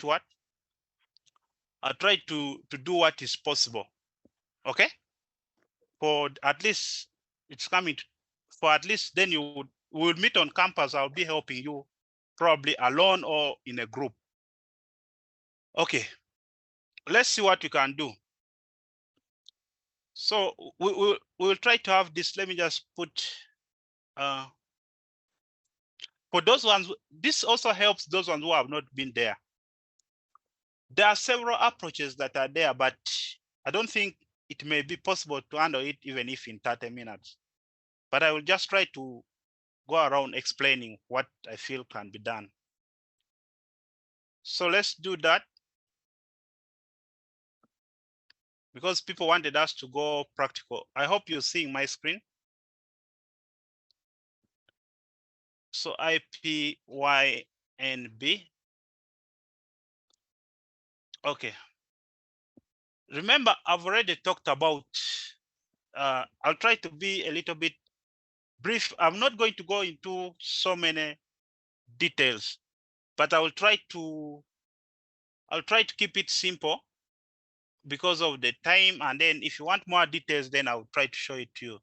B: to do what is possible. Okay? For at least it's coming to, for at least then we'll meet on campus. I'll be helping you probably alone or in a group. Okay, let's see what we can do. So we'll try to have this. Let me just put for those ones, this also helps those ones who have not been there. There are several approaches that are there, but I don't think it may be possible to handle it even if in 30 minutes. But I will just try to go around explaining what I feel can be done. So let's do that, because people wanted us to go practical. I hope you're seeing my screen. So IPYNB. Okay. Remember, I've already talked about, I'll try to be a little bit brief. I'm not going to go into so many details, but I will try to keep it simple because of the time. And then if you want more details, then I'll try to show it to you.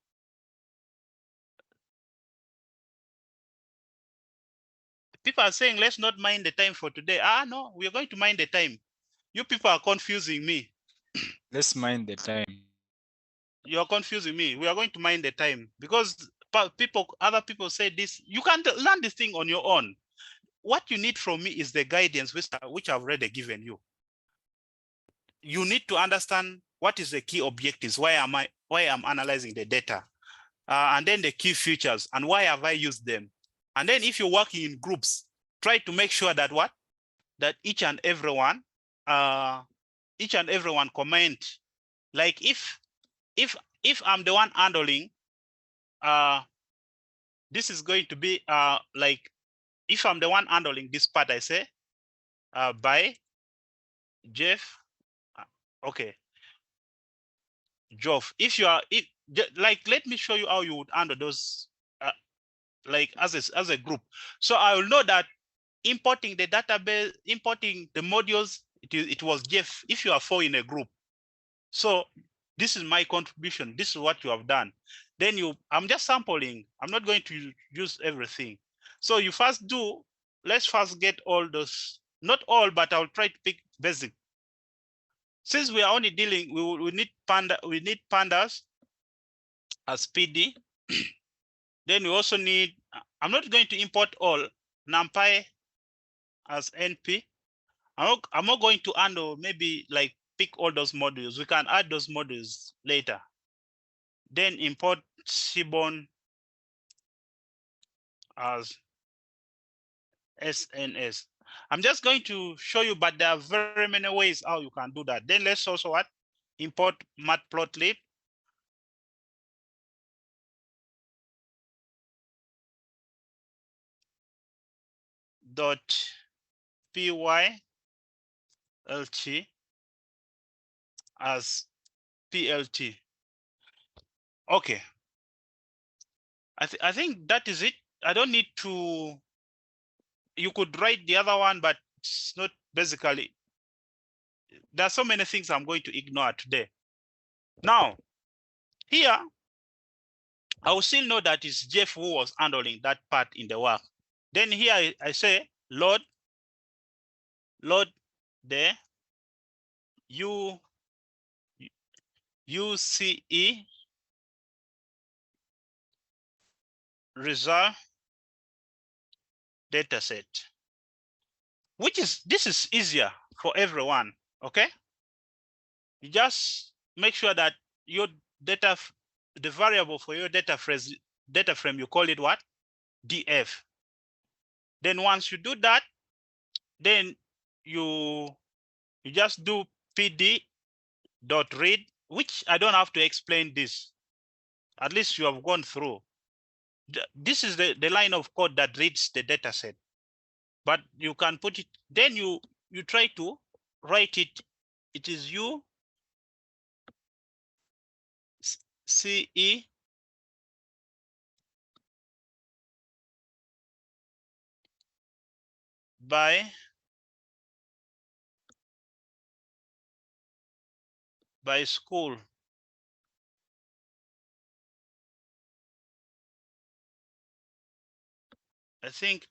B: People are saying, let's not mind the time for today. No, we are going to mind the time. You people are confusing me.
G: Let's mind the time.
B: You're confusing me. We are going to mind the time because other people say this. You can't learn this thing on your own. What you need from me is the guidance which I've already given you. You need to understand what is the key objectives, why I'm analyzing the data, and then the key features and why have I used them. And then if you're working in groups, try to make sure that that each and everyone comment. Like if I'm the one handling, this is going to be like if I'm the one handling this part, I say by Jeff. Okay, Geoff. If you are like, let me show you how you would handle those like as a group. So I will know that importing the database, importing the modules, it was Jeff. If you are 4 in a group, so this is my contribution. This is what you have done. Then I'm just sampling. I'm not going to use everything. So you first do. Let's first get all those. Not all, but I'll try to pick basic. Since we are only dealing, we need pandas as PD. Then we also need, I'm not going to import all, NumPy as NP. I'm not going to handle, maybe like pick all those modules. We can add those modules later. Then import Seaborn as SNS. I'm just going to show you, but there are very many ways how you can do that. Then let's also import matplotlib. .pylt as PLT. Okay. I think that is it. I don't need to, you could write the other one, but it's not basically, there are so many things I'm going to ignore today. Now, here, I will still know that it's Jeff who was handling that part in the work. Then here I say load the UCE result dataset. this is easier for everyone, okay? You just make sure that your data, the variable for your data frame, you call it what? DF. Then once you do that, then you just do pd.read, which I don't have to explain this. At least you have gone through. This is the line of code that reads the data set. But you can put it, then you try to write it. It is you CE by school. I think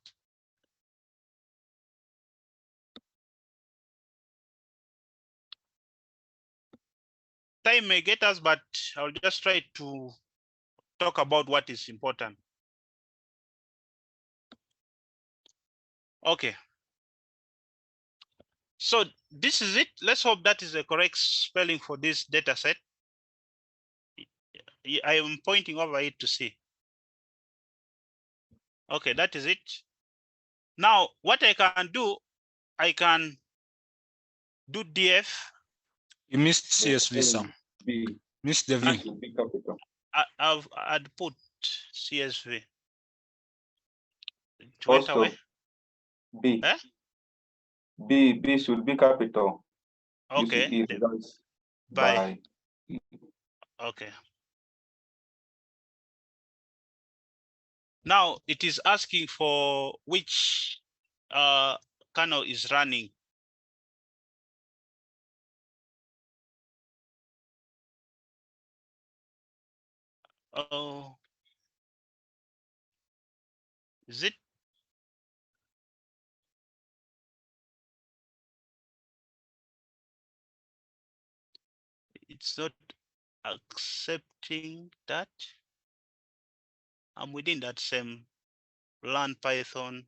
B: time may get us, but I'll just try to talk about what is important. Okay. So this is it. Let's hope that is the correct spelling for this data set. I am pointing over it to see. Okay, that is it. Now, what I can do, I can do DF.
G: You missed CSV, Sam. Missed the V.
B: I'd put CSV. It went away.
H: B.
B: Eh?
H: B should be capital.
B: Okay. By. Okay. Now it is asking for which kernel is running. Oh, is it? It's not accepting that. I'm within that same learn Python.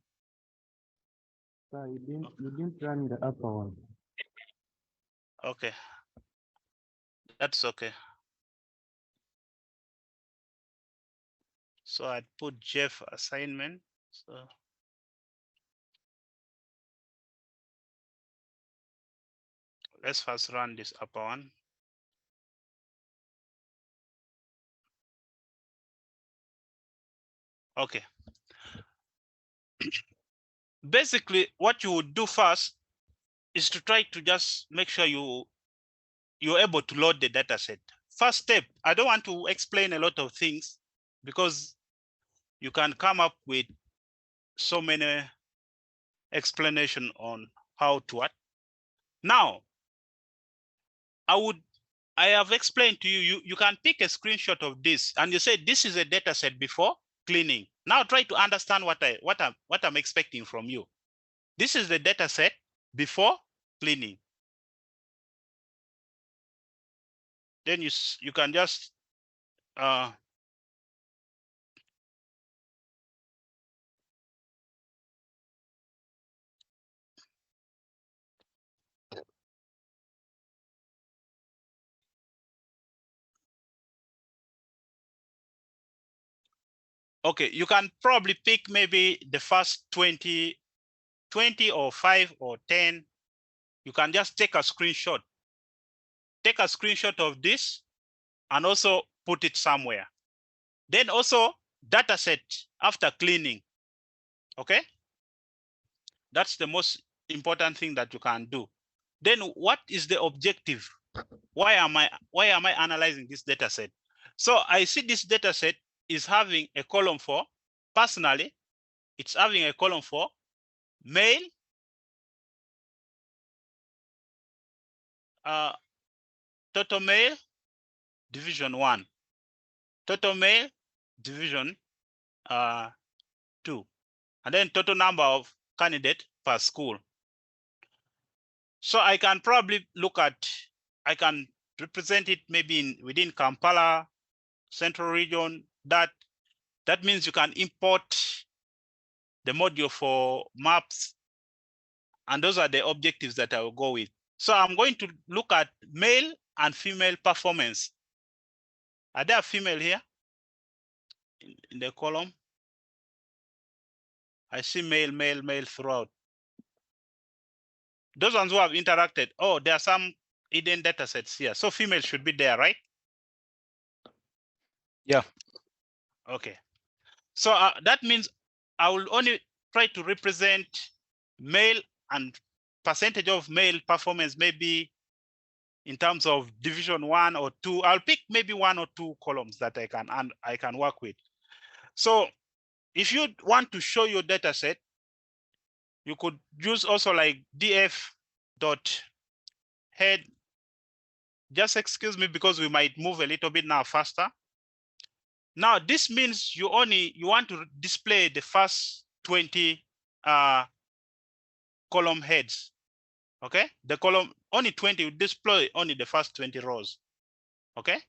I: You didn't run the upper one.
B: Okay, that's okay. So I'd put Jeff assignment. So let's first run this upper one. Okay. Basically, what you would do first is to try to just make sure you're able to load the data set. First step, I don't want to explain a lot of things because you can come up with so many explanation on how to what. Now, I have explained to you, you can pick a screenshot of this and you say, this is a data set before cleaning. Now try to understand what I'm expecting from you. This is the data set before cleaning. Then you can just okay, you can probably pick maybe the first 20 or 5 or 10. You can just take a screenshot. Take a screenshot of this and also put it somewhere. Then also data set after cleaning. Okay? That's the most important thing that you can do. Then what is the objective? Why am I analyzing this data set? So I see this data set is having a column for, personally, it's having a column for male, total male, division 1, total male, division 2, and then total number of candidate per school. So I can probably look at, I can represent it maybe within Kampala, Central Region. That means you can import the module for maps And those are the objectives that I will go with. So I'm going to look at male and female performance. Are there female here in the column? I see male, male, male throughout. Those ones who have interacted, oh, there are some hidden data sets here. So female should be there, right?
G: Yeah.
B: Okay. So that means I will only try to represent male and percentage of male performance, maybe in terms of division 1 or 2. I'll pick maybe 1 or 2 columns that I can work with. So if you want to show your data set, you could use also like df.head. Just excuse me because we might move a little bit now faster. Now this means you want to display the first 20 column heads. Okay, the column only 20 will display only the first 20 rows. Okay,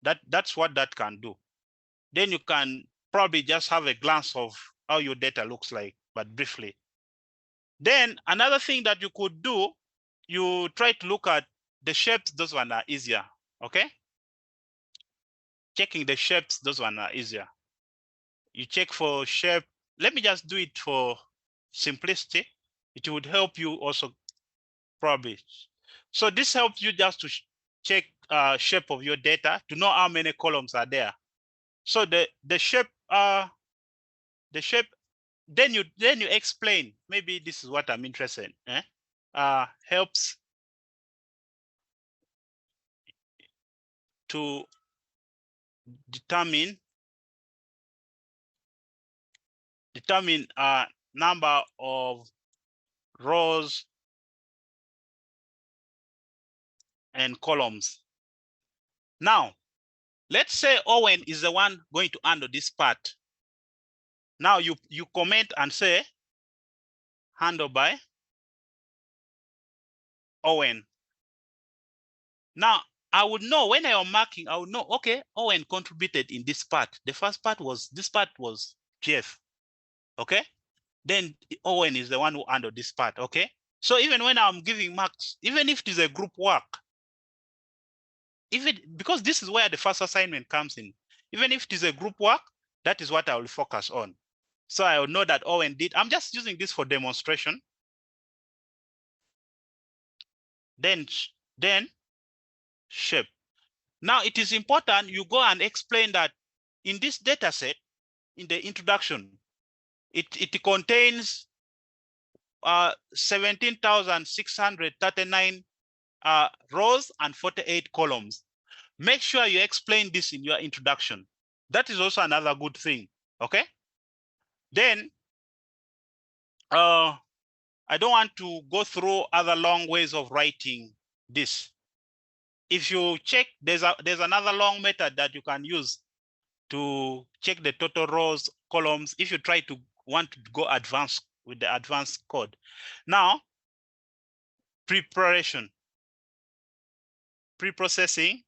B: that's what that can do. Then you can probably just have a glance of how your data looks like, but briefly. Then another thing that you could do, you try to look at the shapes. Those ones are easier. Okay, checking the shapes, those ones are easier. You check for shape. Let me just do it for simplicity. It would help you also probably. So this helps you just to check shape of your data to know how many columns are there. So the shape then you explain. Maybe this is what I'm interested in. Helps to determine number of rows and columns. Now, let's say Owen is the one going to handle this part. Now you comment and say handled by Owen. Now I would know when I am marking, I would know, okay, Owen contributed in this part. The first part was, this part was Jeff. Okay. Then Owen is the one who handled this part. Okay. So even when I'm giving marks, even if it is a group work, because this is where the first assignment comes in, even if it is a group work, that is what I will focus on. So I will know that Owen did. I'm just using this for demonstration. Then shape. Now it is important you go and explain that in this data set, in the introduction, it contains 17,639 rows and 48 columns. Make sure you explain this in your introduction. That is also another good thing. Okay. Then I don't want to go through other long ways of writing this. If you check, there's another long method that you can use to check the total rows, columns, if you want to go advanced with the advanced code. Now, preparation, pre-processing,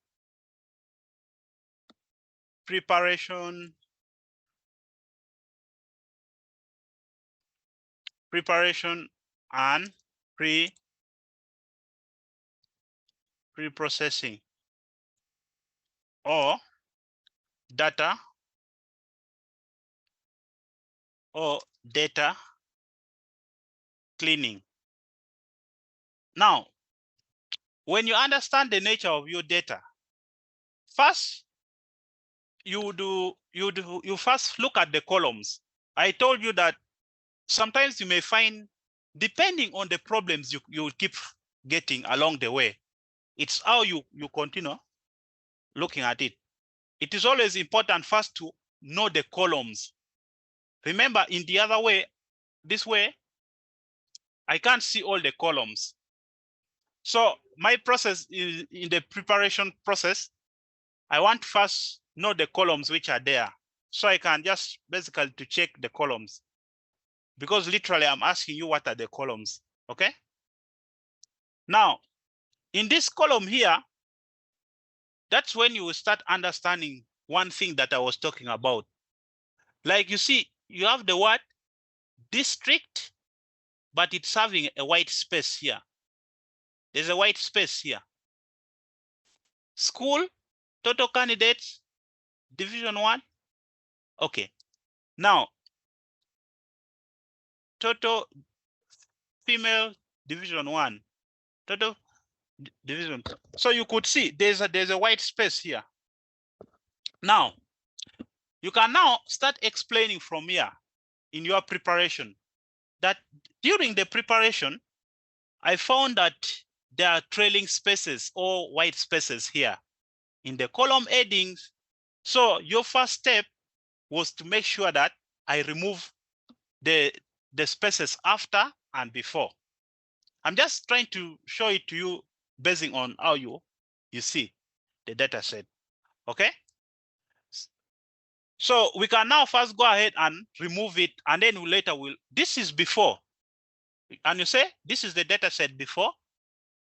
B: preparation, and pre-processing, or data cleaning. Now, when you understand the nature of your data, first you first look at the columns. I told you that sometimes you may find, depending on the problems you keep getting along the way, it's how you continue looking at it. It is always important first to know the columns. Remember, in the other way, this way, I can't see all the columns. So my process is, in the preparation process, I want to first know the columns which are there. So I can just basically to check the columns, because literally I'm asking you what are the columns. Okay. Now, in this column here, that's when you will start understanding one thing that I was talking about. Like you see, you have the word district but it's having a white space here. There's a white space here. School, total candidates, division 1. Okay. Now, total female, division 1. Total division. So you could see there's a white space here. Now, you can now start explaining from here in your preparation that during the preparation, I found that there are trailing spaces or white spaces here in the column headings. So your first step was to make sure that I remove the spaces after and before. I'm just trying to show it to you based on how you see the data set. Okay. So we can now first go ahead and remove it, and then later this is before. And you say this is the data set before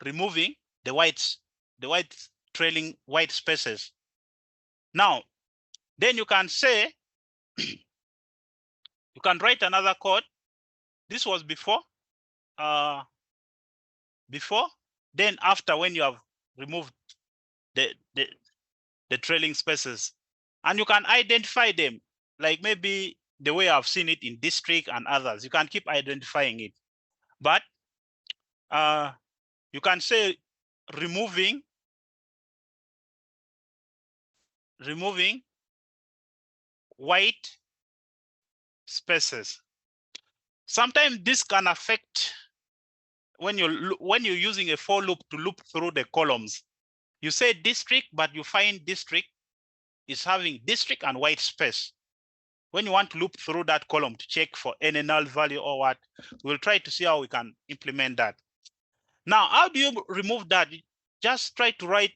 B: removing the white trailing white spaces. Now, then you can say, you can write another code. This was before, then after, when you have removed the trailing spaces, and you can identify them, like maybe the way I've seen it in district and others. You can keep identifying it, but you can say removing white spaces. Sometimes this can affect when you're using a for loop to loop through the columns. You say district, but you find district is having district and white space. When you want to loop through that column to check for any null value or what, we'll try to see how we can implement that. Now, how do you remove that? Just try to write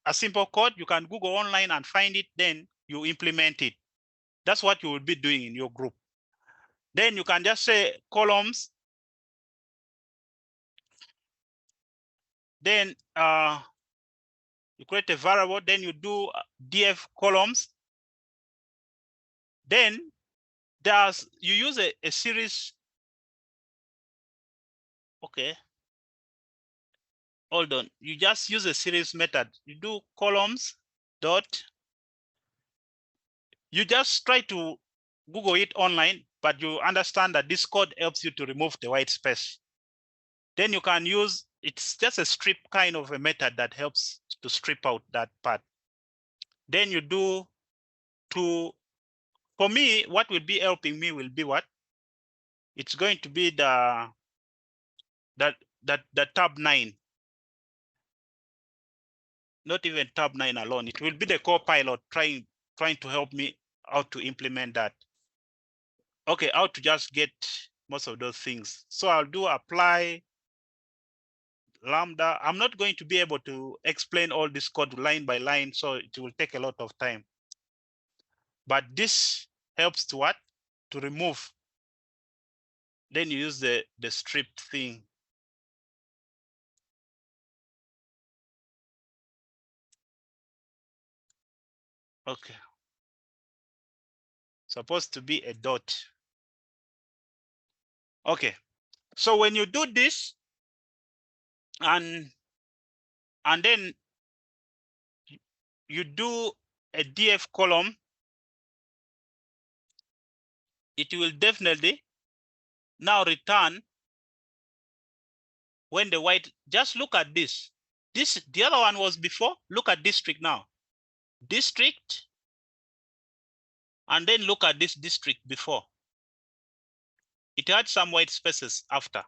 B: a simple code. You can Google online and find it, then you implement it. That's what you will be doing in your group. Then you can just say columns. Then you create a variable, then you do df columns. Then you use a series. Okay. Hold on. You just use a series method. You do columns dot. You just try to Google it online, but you understand that this code helps you to remove the white space. Then you can use, it's just a strip kind of a method that helps to strip out that part. Then you do for me, what will be helping me will be what? It's going to be the tab 9. Not even tab 9 alone. It will be the Copilot trying to help me how to implement that. Okay, how to just get most of those things. So I'll do apply lambda. I'm not going to be able to explain all this code line by line, so it will take a lot of time. But this helps to what? To remove. Then you use the strip thing. Okay. Supposed to be a dot. Okay. So when you do this, and then you do a df column, it will definitely now return when the white, just look at this. The other one was before. Look at district now. District, and then look at this district before. It had some white spaces after.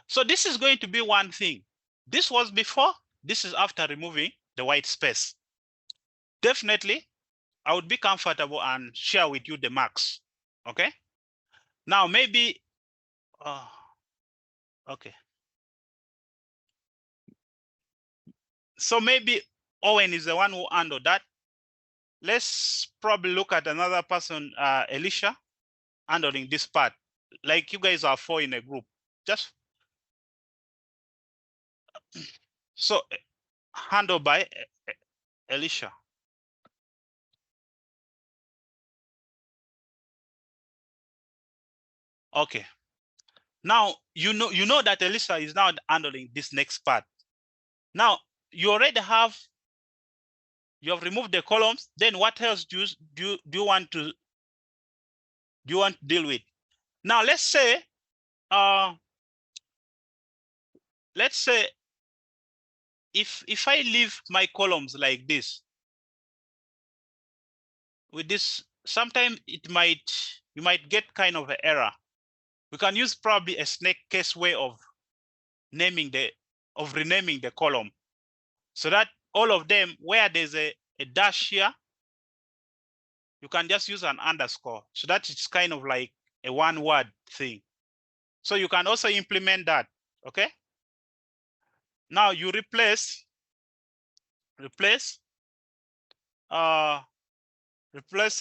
B: So this is going to be one thing. This was before, this is after removing the white space. Definitely, I would be comfortable and share with you the marks. Okay. Now maybe, okay. So maybe Owen is the one who handled that. Let's probably look at another person, Elisha, handling this part. Like you guys are 4 in a group. Just so handled by Elisha. Okay. Now, you know that Elisa is now handling this next part. Now, you already have, you have removed the columns. Then what else do you want to deal with? Now, let's say if I leave my columns like this, with this, sometimes you might get kind of an error. We can use probably a snake case way of renaming the column, so that all of them, where there's a dash here, you can just use an underscore, so that it's kind of like a one-word thing. So you can also implement that. Okay. Now you replace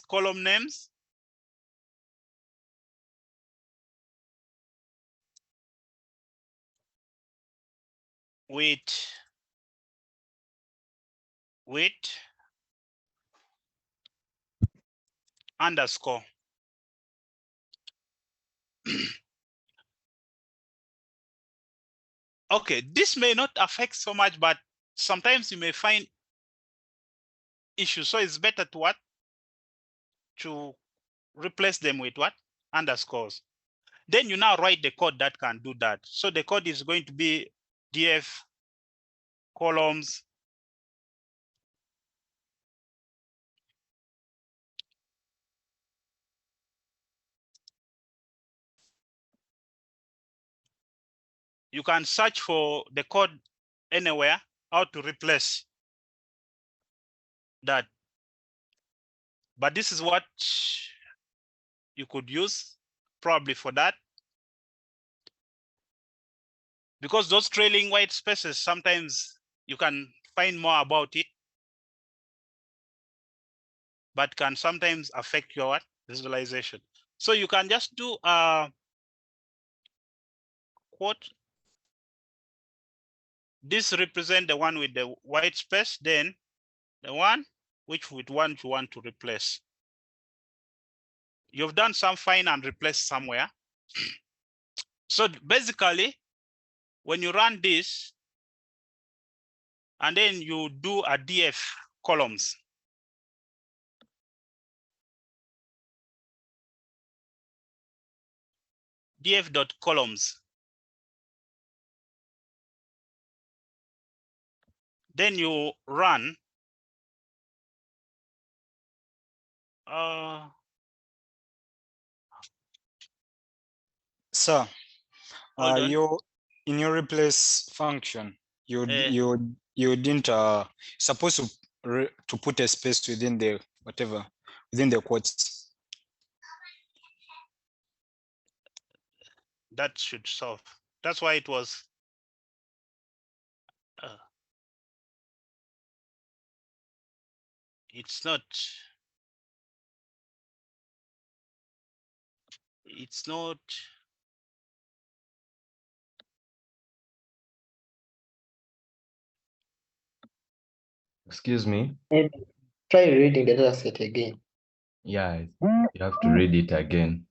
B: column names with underscore. Okay, this may not affect so much, but sometimes you may find issues. So it's better to replace them with underscores. Then you now write the code that can do that. So the code is going to be df columns you can search for the code anywhere, how to replace that. But this is what you could use probably for that. Because those trailing white spaces, sometimes you can find more about it, but can sometimes affect your visualization. So you can just do quote. This represent the one with the white space, then the one you want to replace. You've done some find and replace somewhere. So basically, when you run this, and then you do a df columns, df.columns, then you run
G: Sir,
B: hold on.
G: in your replace function, you didn't supposed to put a space within the within the quotes.
B: That should solve. That's why it was it's not
J: Excuse me.
F: Try reading the dataset again.
J: Yeah, you have to read it again.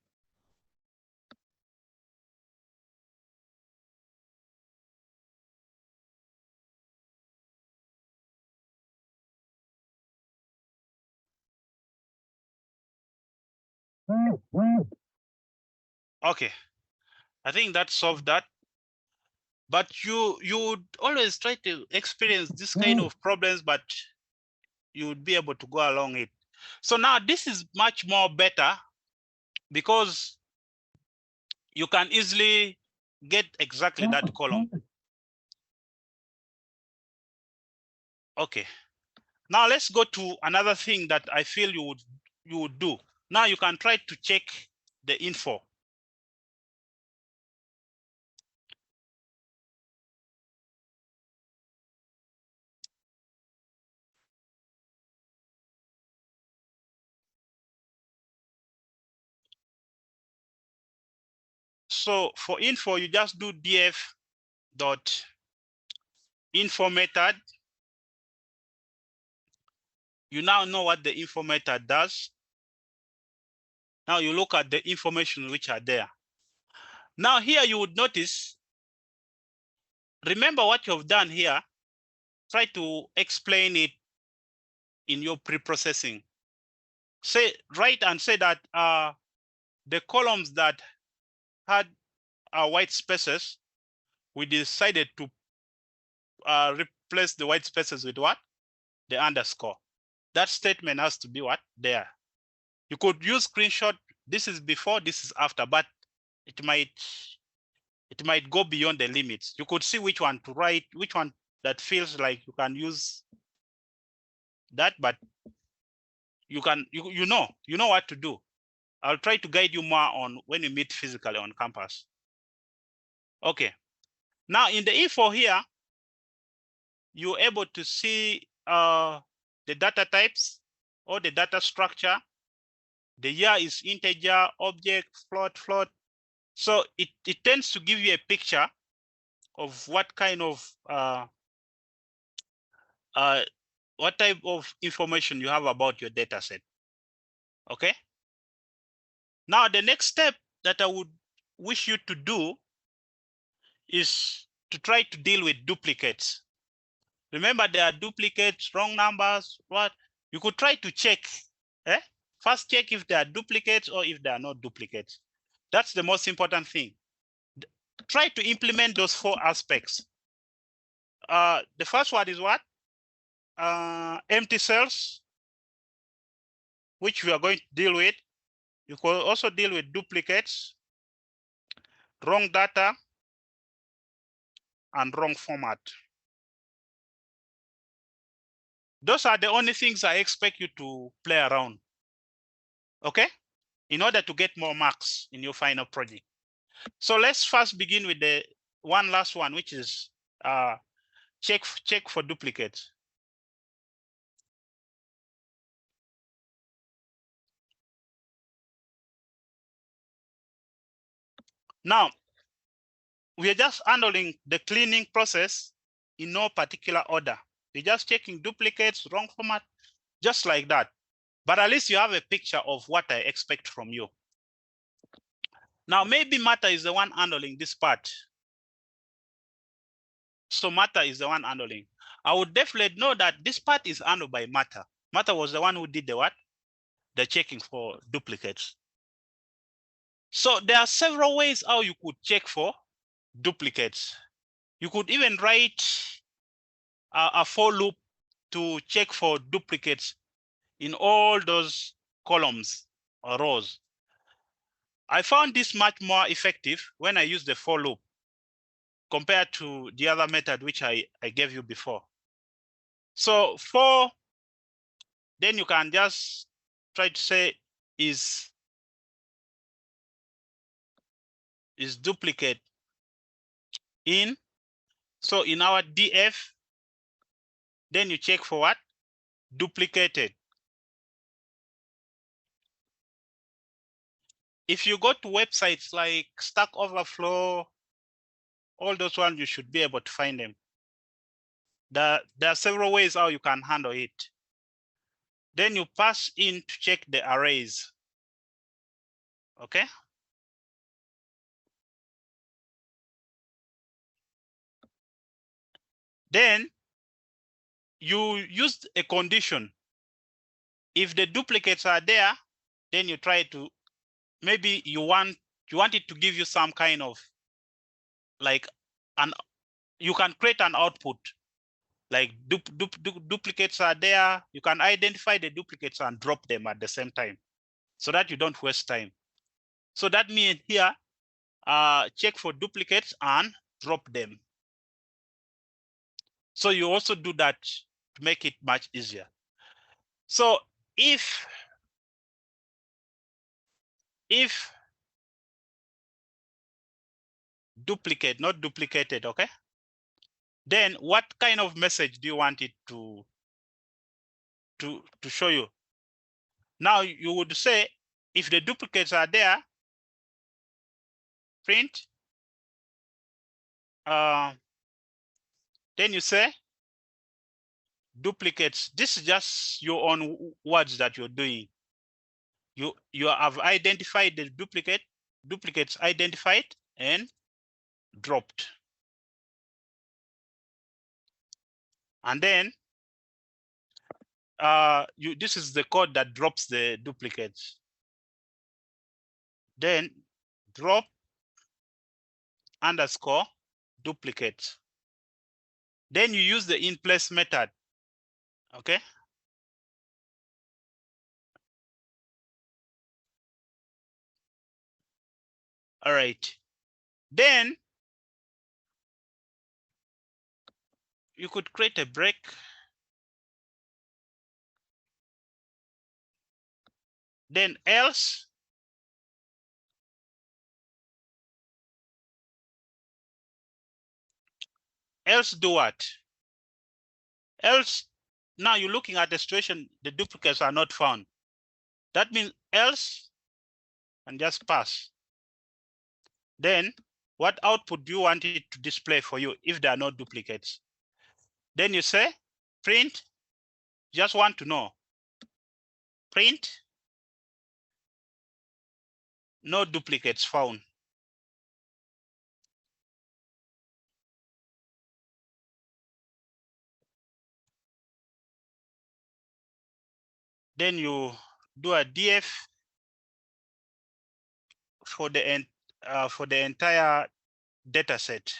B: okay. I think that solved that. But you would always try to experience this kind of problems, but you would be able to go along it. So now this is much more better because you can easily get exactly that column. Okay. Now let's go to another thing that I feel you would do. Now you can try to check the info. So for info, you just do df dot info method. You now know what the info method does. Now you look at the information which are there. Now here you would notice, remember what you've done here, try to explain it in your pre-processing. Write and say that the columns that had white spaces, we decided to replace the white spaces with what? The underscore. That statement has to be what? There. You could use screenshot. This is before, this is after, but it might go beyond the limits. You could see which one to write, which one that feels like you can use that, but you know what to do. I'll try to guide you more on when you meet physically on campus. Okay. Now in the info here, you're able to see the data types or the data structure. The year is integer, object, float. So it tends to give you a picture of what kind of what type of information you have about your data set. Okay. Now the next step that I would wish you to do is to try to deal with duplicates. Remember, there are duplicates, wrong numbers, what? You could try to check. First check if there are duplicates or if there are not duplicates. That's the most important thing. Try to implement those 4 aspects. The first one is what? Empty cells, which we are going to deal with. You could also deal with duplicates, wrong data, and wrong format. Those are the only things I expect you to play around, okay? In order to get more marks in your final project. So let's first begin with the last one, which is check for duplicates. Now, we are just handling the cleaning process in no particular order. We're just checking duplicates, wrong format, just like that. But at least you have a picture of what I expect from you. Now, maybe Martha is the one handling this part. So Martha is the one handling. I would definitely know that this part is handled by Martha. Martha was the one who did the what? The checking for duplicates. So there are several ways how you could check for duplicates. You could even write a for loop to check for duplicates in all those columns or rows. I found this much more effective when I use the for loop compared to the other method which I gave you before. So for, then you can just try to say is duplicate in. So in our df, then you check for what? Duplicated. If you go to websites like Stack Overflow, all those ones, you should be able to find them. There are several ways how you can handle it. Then you pass in to check the arrays. Okay. Then you use a condition. If the duplicates are there, then you try to, maybe you want it to give you some kind of like you can create an output like duplicates are there. You can identify the duplicates and drop them at the same time so that you don't waste time. So that means here, check for duplicates and drop them. So you also do that to make it much easier. So if duplicate, not duplicated, okay? Then what kind of message do you want it to show you? Now you would say, if the duplicates are there, print, then you say duplicates. This is just your own words that you're doing. You have identified the duplicates identified, and dropped. And then this is the code that drops the duplicates. Then drop underscore duplicates. Then you use the in place method. Okay. All right. Then you could create a break. Then else do what? Else, now you're looking at the situation, the duplicates are not found. That means else and just pass. Then what output do you want it to display for you if there are no duplicates? Then you say print, just want to know. Print, no duplicates found. Then you do a df for the entire data set.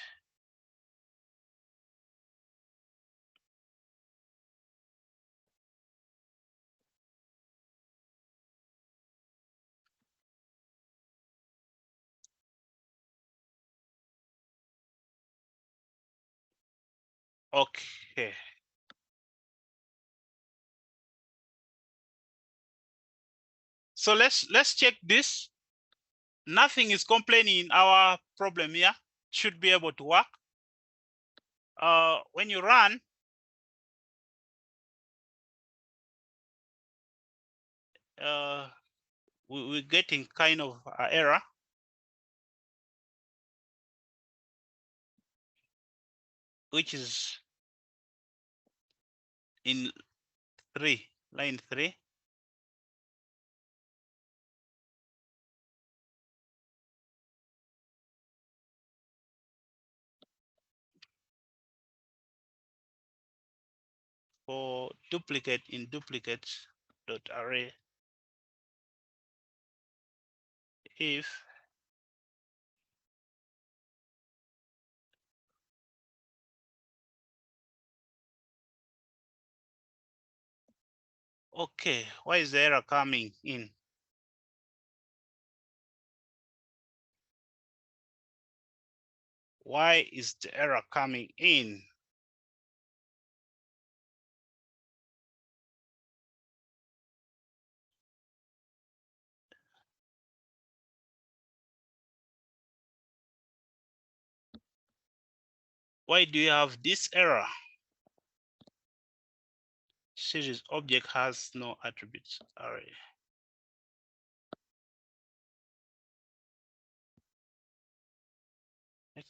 B: Okay. So let's check this. Nothing is complaining in our problem here. Should be able to work. When you run, we're getting kind of an error. Which is in line 3. For duplicate in duplicates dot array if okay, why is the error coming in? Why is the error coming in? Why do you have this error? Series object has no attributes array. Okay.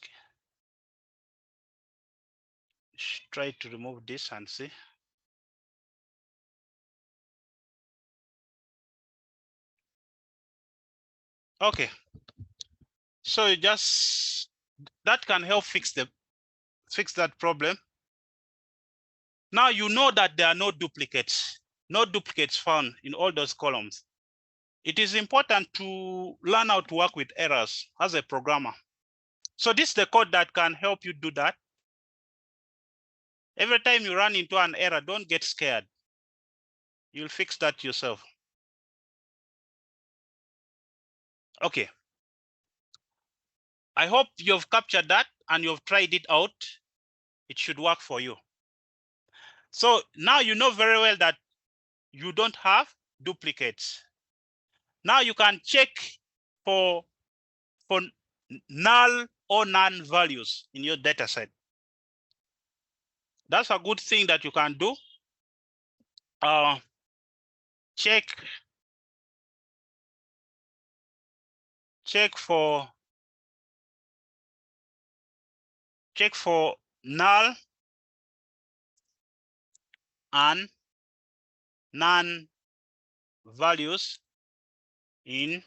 B: Try to remove this and see. Okay. So just that can help fix that problem. Now you know that there are no duplicates found in all those columns. It is important to learn how to work with errors as a programmer. So this is the code that can help you do that. Every time you run into an error, don't get scared. You'll fix that yourself. Okay. I hope you've captured that and you've tried it out. It should work for you. So now you know very well that you don't have duplicates. Now you can check for null or none values in your data set. That's a good thing that you can do. Check for null and none values in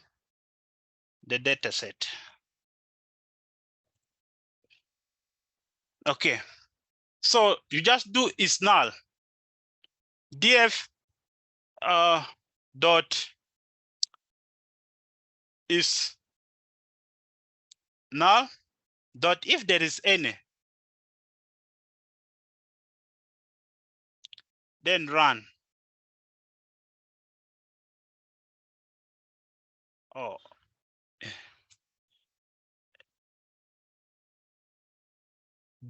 B: the data set. Okay, so you just do is null. Df dot is null dot if there is any, then run. Oh,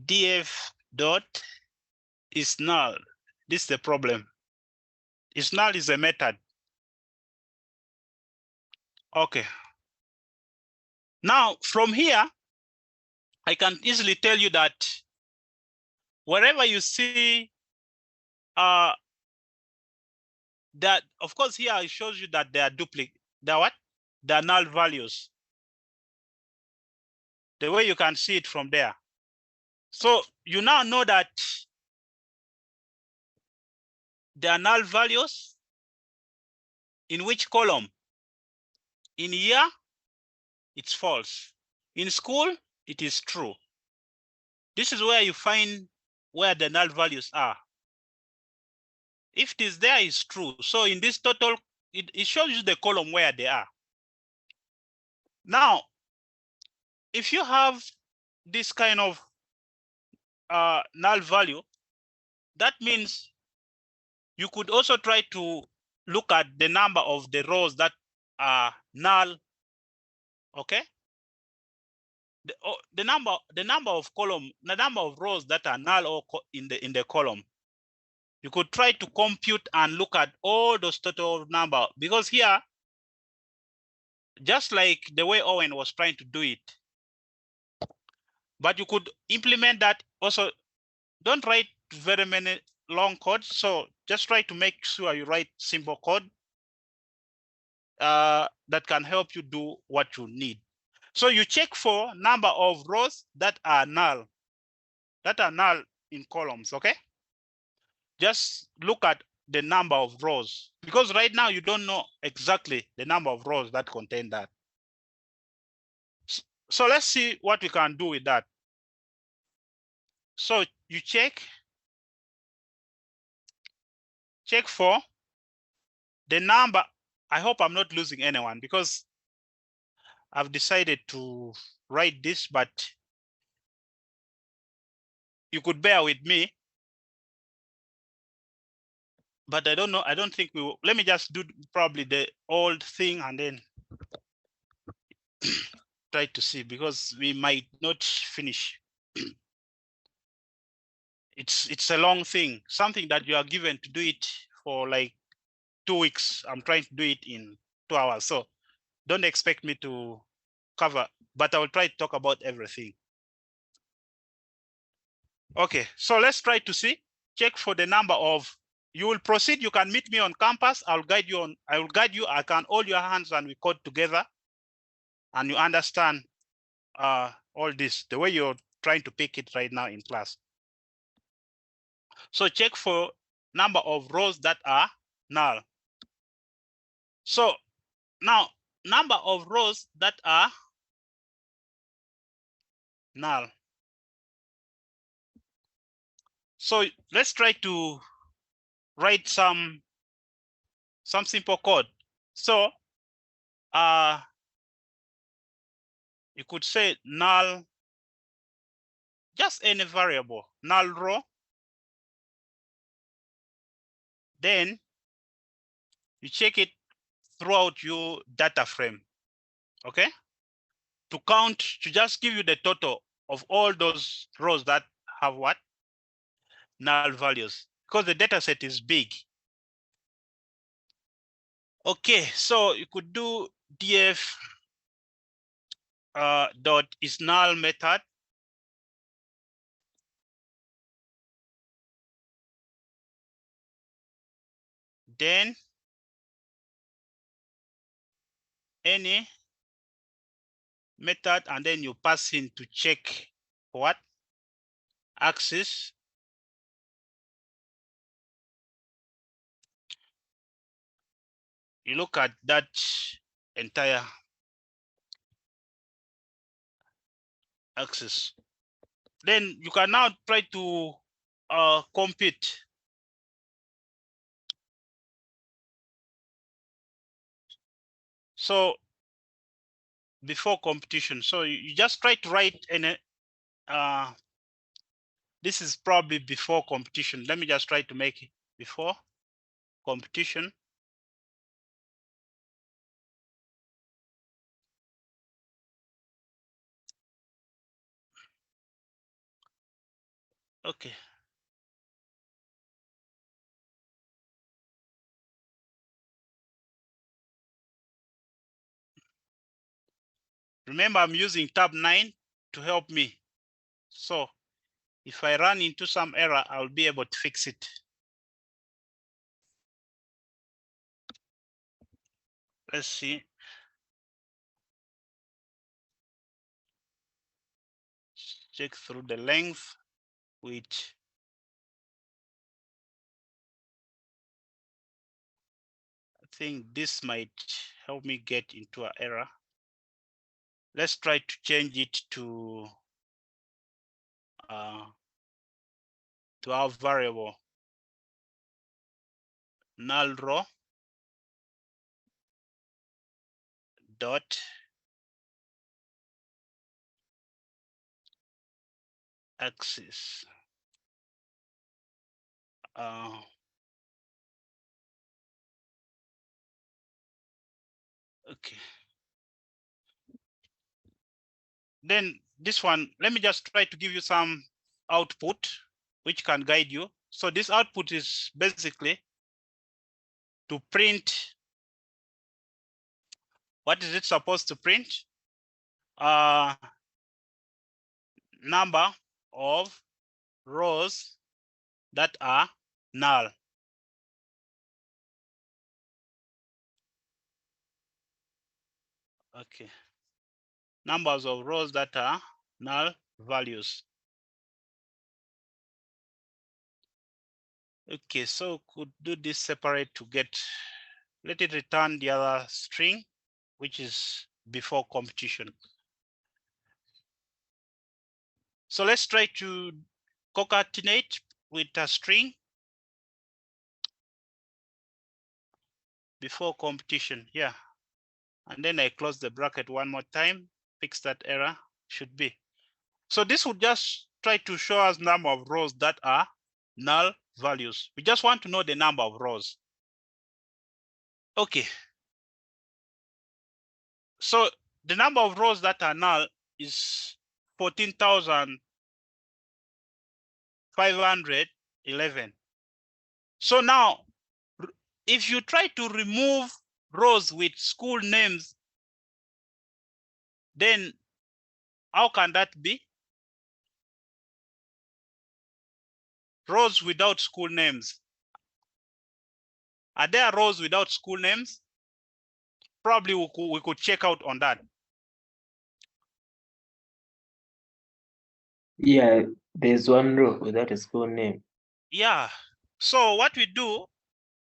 B: df dot is null. This is the problem. Is null is a method. Okay. Now from here, I can easily tell you that wherever you see that, of course, here it shows you that they are duplicate. They're what? They're null values. The way you can see it from there. So you now know that they are null values. In which column? In year, it's false. In school, it is true. This is where you find where the null values are. If it is there, it's true. So in this total, it shows you the column where they are. Now, if you have this kind of null value, that means you could also try to look at the number of the rows that are null. Okay. The number of rows that are null or in the column. You could try to compute and look at all those total number, because here, just like the way Owen was trying to do it, but you could implement that also. Don't write very many long codes. So just try to make sure you write simple code that can help you do what you need. So you check for number of rows that are null in columns, okay? Just look at the number of rows, because right now you don't know exactly the number of rows that contain that. So let's see what we can do with that. So you check for the number. I hope I'm not losing anyone, because I've decided to write this, but you could bear with me. But I don't know. I don't think we will. Let me just do probably the old thing and then try to see, because we might not finish. It's a long thing, something that you are given to do it for like 2 weeks. I'm trying to do it in 2 hours. So don't expect me to cover, but I will try to talk about everything. Okay, so let's try to see. Check for the number of. You will proceed. You can meet me on campus. I will guide you. I can hold your hands and we code together, and you understand all this the way you're trying to pick it right now in class. So check for number of rows that are null. So now number of rows that are null. So let's try to write some simple code. So you could say null, just any variable, null row. Then you check it throughout your data frame, okay? To count, to just give you the total of all those rows that have what? Null values, because the data set is big. Okay, so you could do df dot is null method. Then any method, and then you pass in to check what? Axis. You look at that entire axis. Then you can now try to compute. So before competition, so you just try to write in a, this is probably before competition. Let me just try to make it before competition. Okay. Remember, I'm using tab 9 to help me. So if I run into some error, I'll be able to fix it. Let's see. Check through the length, which I think this might help me get into an error. Let's try to change it to our variable null row dot axis. Okay. Then this one, let me just try to give you some output which can guide you. So this output is basically to print. What is it supposed to print? Number of rows that are null. Okay. Numbers of rows that are null values. Okay, so could do this separate to get, let it return the other string, which is before competition. So let's try to concatenate with a string before competition. Yeah. And then I close the bracket one more time, fix that error, should be. So this would just try to show us number of rows that are null values. We just want to know the number of rows. Okay. So the number of rows that are null is 14,511. So now, if you try to remove rows with school names, then how can that be? Rows without school names. Are there rows without school names? Probably we could check out on that.
F: Yeah, there's one row without a school name.
B: Yeah. So what we do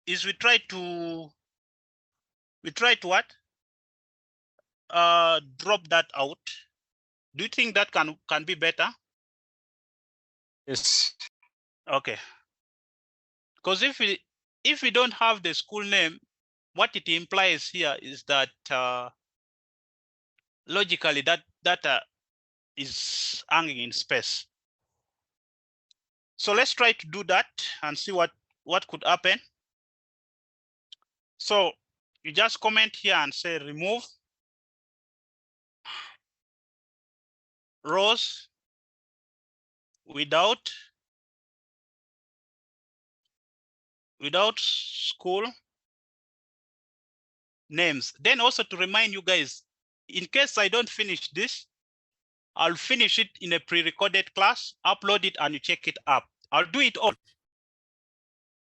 B: is we try to what? Drop that out. Do you think that can be better?
G: Yes.
B: Okay. Because if we don't have the school name, what it implies here is that logically that data is hanging in space. So let's try to do that and see what could happen. So you just comment here and say remove rows without school names. Then also to remind you guys, in case I don't finish this, I'll finish it in a pre-recorded class, upload it, and you check it up. I'll do it all.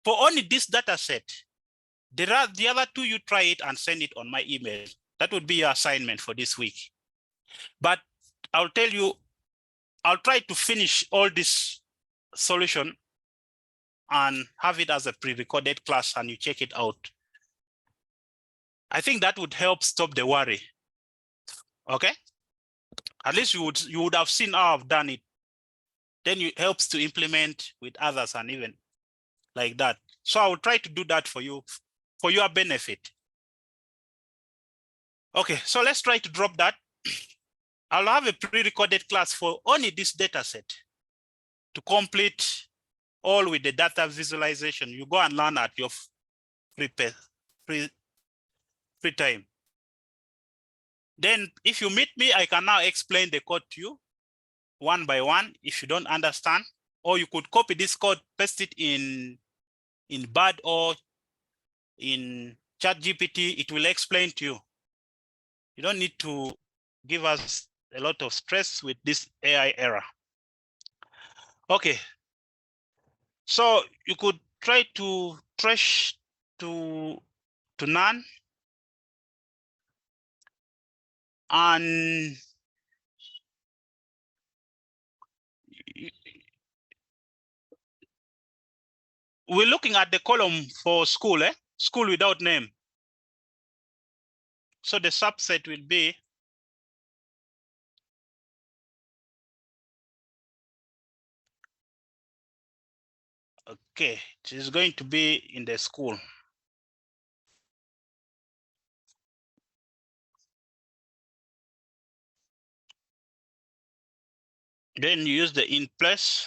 B: For only this data set, there are the other two, you try it and send it on my email. That would be your assignment for this week. But I'll tell you, I'll try to finish all this solution and have it as a pre-recorded class and you check it out. I think that would help stop the worry. Okay? At least you would have seen how I've done it. then it helps to implement with others and even like that. So I will try to do that for you, for your benefit. Okay, so let's try to drop that. I'll have a pre-recorded class for only this data set to complete all with the data visualization. You go and learn at your free time. Then if you meet me, I can now explain the code to you one by one if you don't understand, or you could copy this code, paste it in BAD or in ChatGPT. It will explain to you. You don't need to give us a lot of stress with this AI era. Okay. So you could try to trash to none, and we're looking at the column for school, school without name. So the subset will be okay, it is going to be in the school. Then you use the in place.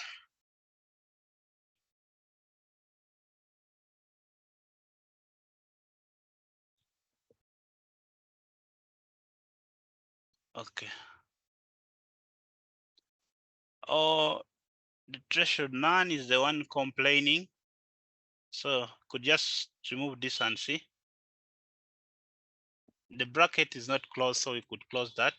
B: Okay. Or the threshold none is the one complaining. So could just remove this and see. The bracket is not closed, so we could close that.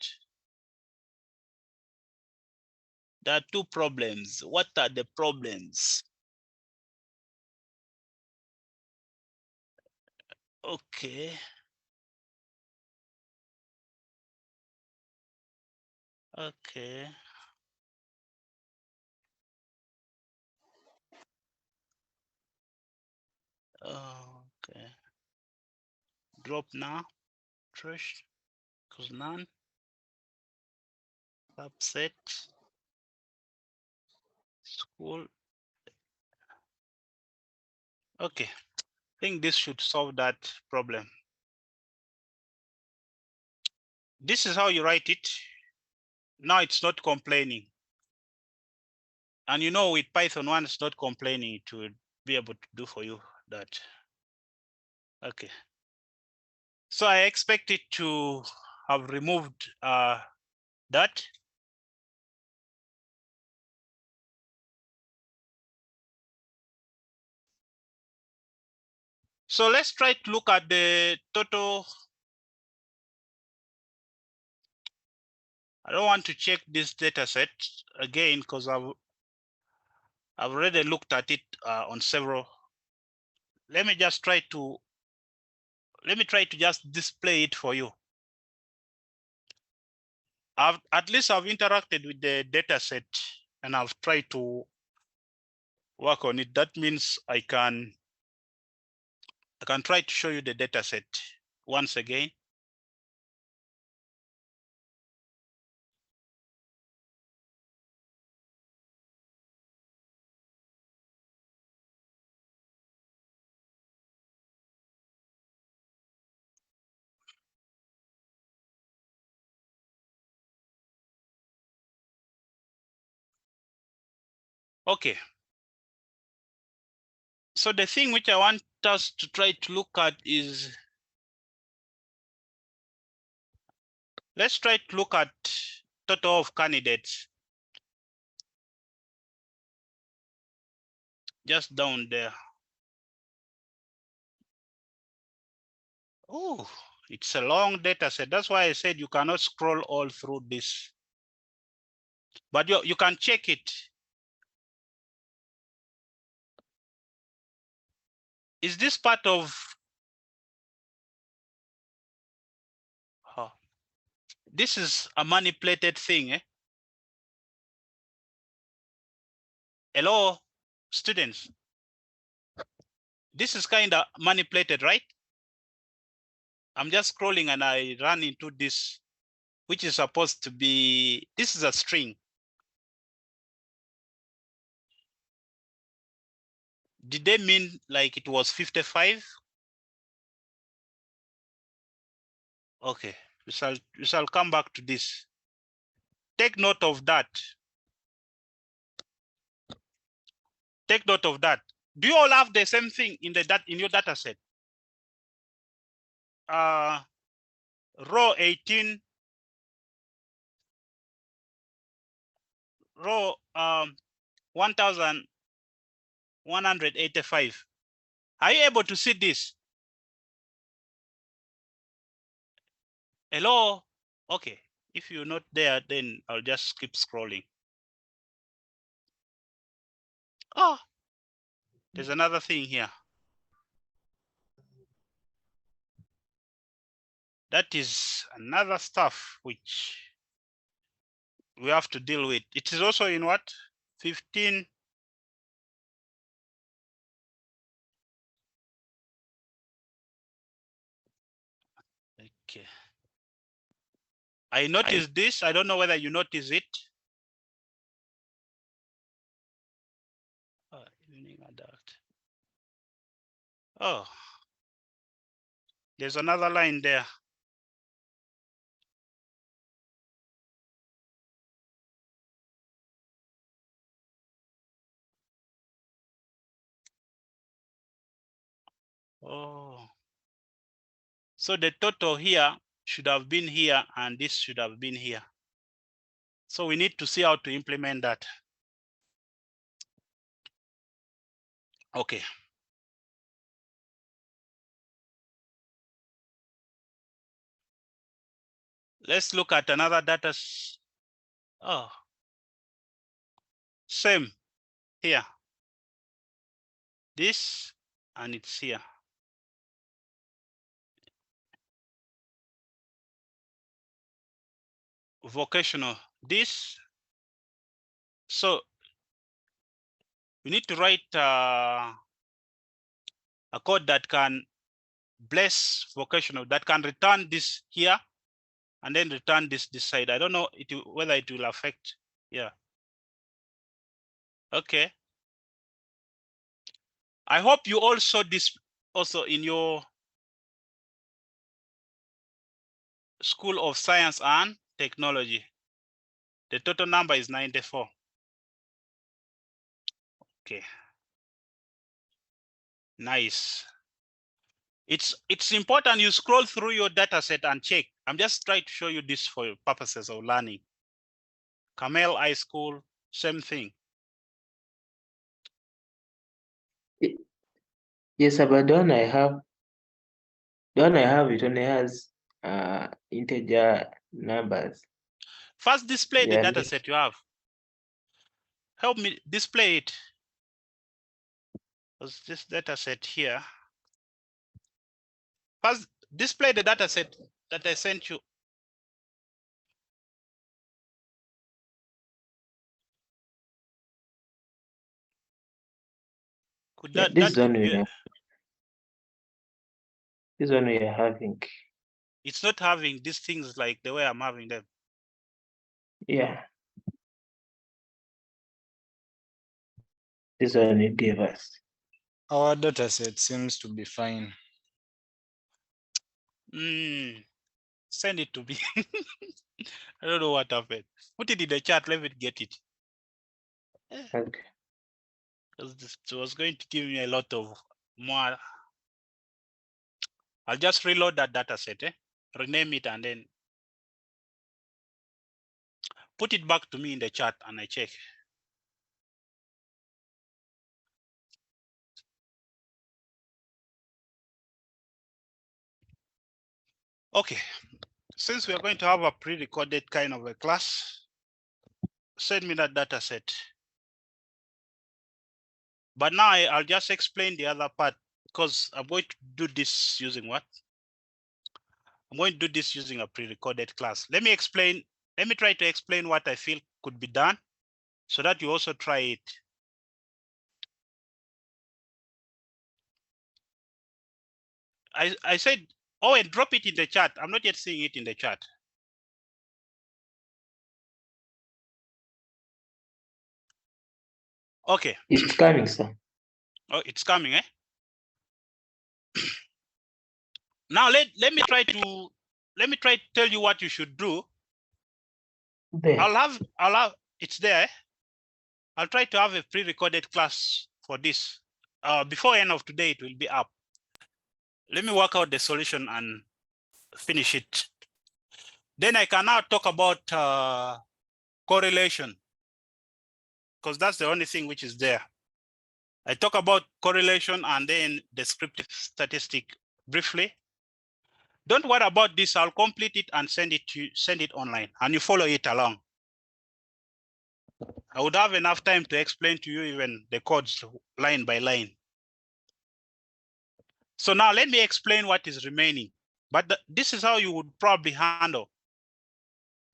B: There are two problems. What are the problems? Okay. Okay. Okay. Drop now. Trash. Because none. Subset. School. Okay. I think this should solve that problem. This is how you write it. Now it's not complaining. And you know, with Python, one is not complaining, it will be able to do for you that. Okay. So I expect it to have removed that. So let's try to look at the total. I don't want to check this data set again because I've already looked at it on several. Let me try to just display it for you. At least I've interacted with the data set and I've tried to work on it. That means I can try to show you the data set once again. Okay. So the thing which I want us to try to look at is, let's try to look at total of candidates. Just down there. Oh, it's a long data set. That's why I said you cannot scroll all through this. But you can check it. Is this part of this is a manipulated thing, eh? Hello, students. This is kind of manipulated, right? I'm just scrolling and I run into this, which is supposed to be, this is a string. Did they mean like it was 55? Okay, we shall come back to this. Take note of that. Take note of that. Do you all have the same thing in your data set? Row 18, row 1185. Are you able to see this? Hello? Okay. If you're not there, then I'll just keep scrolling. Oh, there's another thing here. That is another stuff which we have to deal with. It is also in what? 15. Okay. I noticed this. I don't know whether you notice it. Evening adult. Oh, there's another line there. Oh, so the total here should have been here and this should have been here. So we need to see how to implement that. Okay. Let's look at another data. Oh, same here. This and it's here. Vocational, this. So we need to write a code that can bless vocational, that can return this here and then return this side. I don't know whether it will affect. Yeah. Okay. I hope you all saw this also in your School of Science and Technology. The total number is 94. Okay. Nice. It's important you scroll through your data set and check. I'm just trying to show you this for purposes of learning. Camel High School, same thing.
F: Yes, but the one I have it only has integer numbers.
B: First display the data set you have. Help me display it. Because this data set here. First display the data set that I sent you. Could
F: Yeah,
B: that,
F: this
B: that
F: one
B: could
F: we
B: be,
F: have. This one we are having.
B: It's not having these things like the way I'm having them.
F: Yeah. This one you gave us.
G: Our data set seems to be fine.
B: Send it to me. I don't know what happened. Put it in the chat, let me get it.
F: Okay.
B: It was going to give me a lot of more. I'll just reload that data set, rename it, and then put it back to me in the chat and I check. Okay, since we are going to have a pre-recorded kind of a class, send me that data set. But now I'll just explain the other part because I'm going to do this using what? I'm going to do this using a pre-recorded class. Let me try to explain what I feel could be done so that you also try it. I said, oh, and drop it in the chat. I'm not yet seeing it in the chat. Okay.
F: It's coming, sir.
B: Oh, it's coming, eh? Now let me try to tell you what you should do.
F: There.
B: I'll have it's there. Eh? I'll try to have a pre-recorded class for this. Before end of today, it will be up. Let me work out the solution and finish it. Then I can now talk about correlation, because that's the only thing which is there. I talk about correlation and then descriptive statistic briefly. Don't worry about this. I'll complete it and send it online, and you follow it along. I would have enough time to explain to you even the codes line by line. So now let me explain what is remaining. But this is how you would probably handle.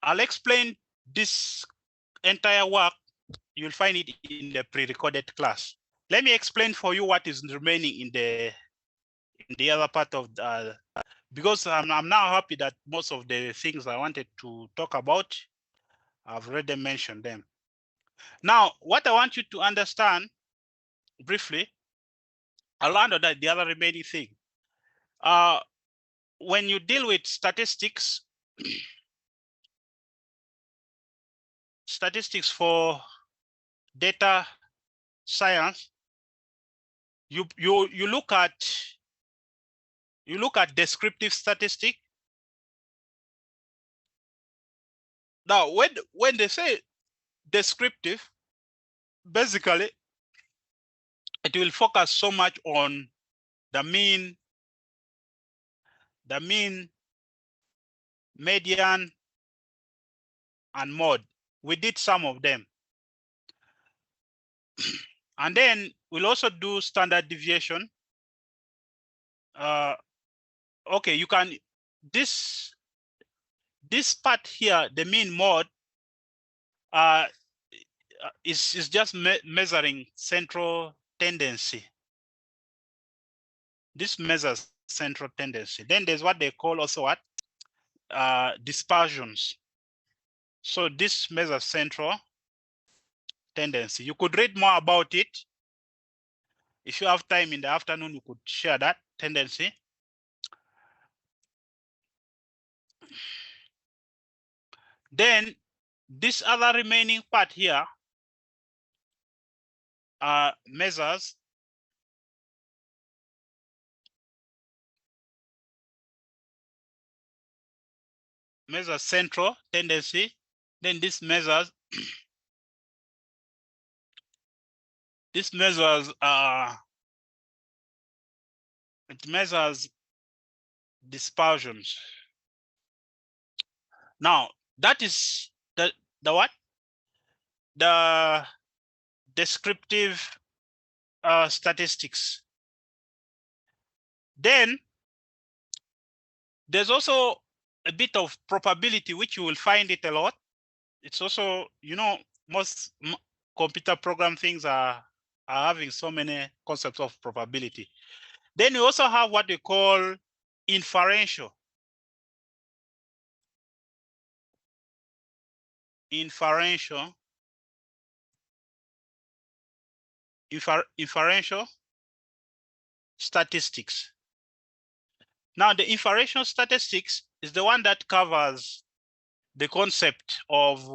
B: I'll explain this entire work. You'll find it in the pre-recorded class. Let me explain for you what is remaining in the other part of the, because I'm now happy that most of the things I wanted to talk about, I've already mentioned them. Now, what I want you to understand briefly, I'll handle that the other remaining thing. When you deal with statistics, statistics for data science, you look at descriptive statistic. Now, when they say descriptive, basically it will focus so much on the mean, median, and mode. We did some of them. And then we'll also do standard deviation. Okay, you can, this part here, the mean mode, is just measuring central tendency. This measures central tendency. Then there's what they call also what? Dispersions. So this measures central tendency. You could read more about it. If you have time in the afternoon, you could share that tendency. Then this other remaining part here measures central tendency. Then this measures it measures dispersions. Now that is the what? The descriptive statistics. Then there's also a bit of probability, which you will find it a lot. It's also, you know, most computer program things are having so many concepts of probability. Then you also have what we call inferential. Inferential statistics. Now, the inferential statistics is the one that covers the concept of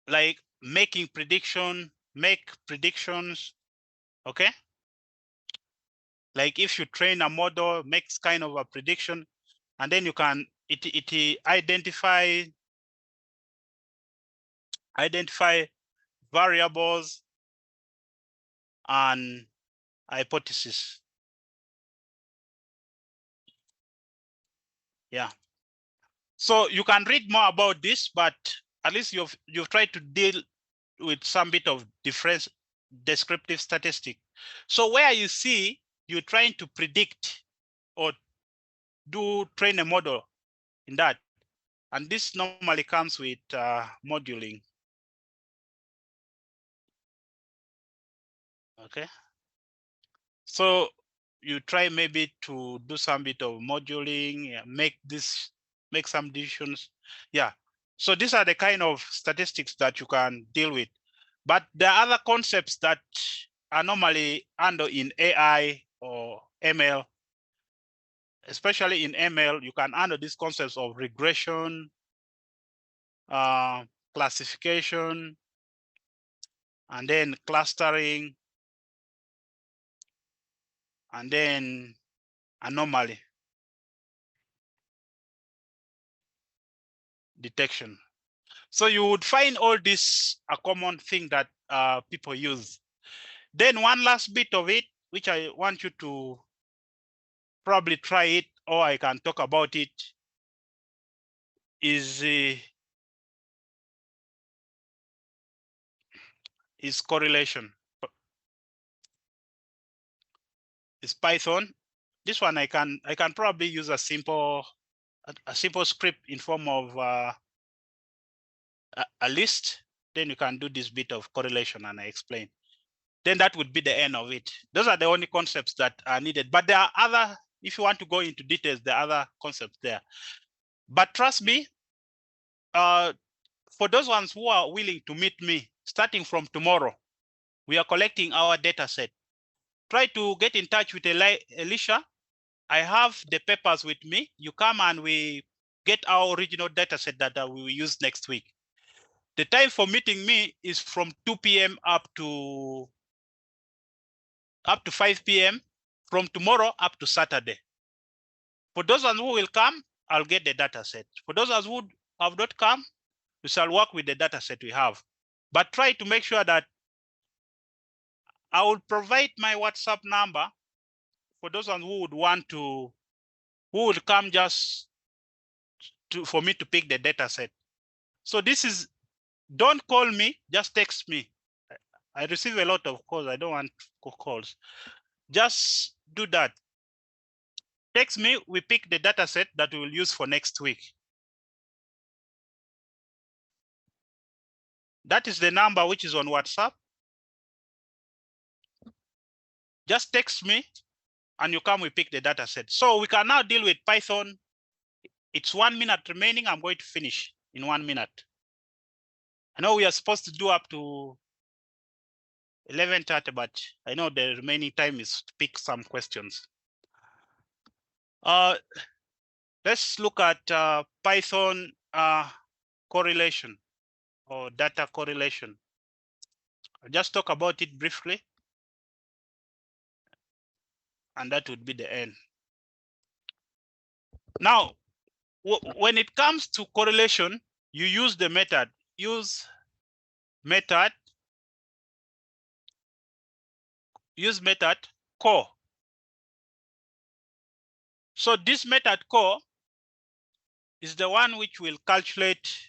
B: like make predictions, okay? Like if you train a model, makes kind of a prediction, and then you can it identify variables and hypothesis. Yeah. So you can read more about this, but at least you've tried to deal with some bit of difference descriptive statistic. So where you see you're trying to predict or train a model in that, and this normally comes with moduling. Okay. So you try maybe to do some bit of moduling, make some decisions. Yeah. So these are the kind of statistics that you can deal with. But there are other concepts that are normally handled in AI or ML. Especially in ML, you can handle these concepts of regression, classification, and then clustering, and then anomaly detection. So you would find all this a common thing that people use. Then one last bit of it, which I want you to probably try it, or I can talk about it, is correlation. Is Python. This one I can probably use a simple script in form of a list. Then you can do this bit of correlation, and I explain. Then that would be the end of it. Those are the only concepts that are needed. But there are other, if you want to go into details, there are other concepts there. But trust me, for those ones who are willing to meet me, starting from tomorrow, we are collecting our data set. Try to get in touch with Elisha. I have the papers with me. You come and we get our original data set that we will use next week. The time for meeting me is from 2 p.m. up to 5 p.m. from tomorrow up to Saturday. For those ones who will come, I'll get the data set. For those ones who have not come, we shall work with the data set we have. But try to make sure that I will provide my WhatsApp number for those ones who would want to, who would come just for me to pick the data set. So this is, don't call me, just text me. I receive a lot of calls. I don't want calls. Just do that. Text me, we pick the data set that we will use for next week. That is the number which is on WhatsApp. Just text me and you come, we pick the data set. So we can now deal with Python. It's 1 minute remaining. I'm going to finish in 1 minute. I know we are supposed to do up to 11:30, but I know the remaining time is to pick some questions. Let's look at Python correlation or data correlation. I'll just talk about it briefly, and that would be the end. Now, when it comes to correlation, you use the method. Use method core. So this method core is the one which will calculate,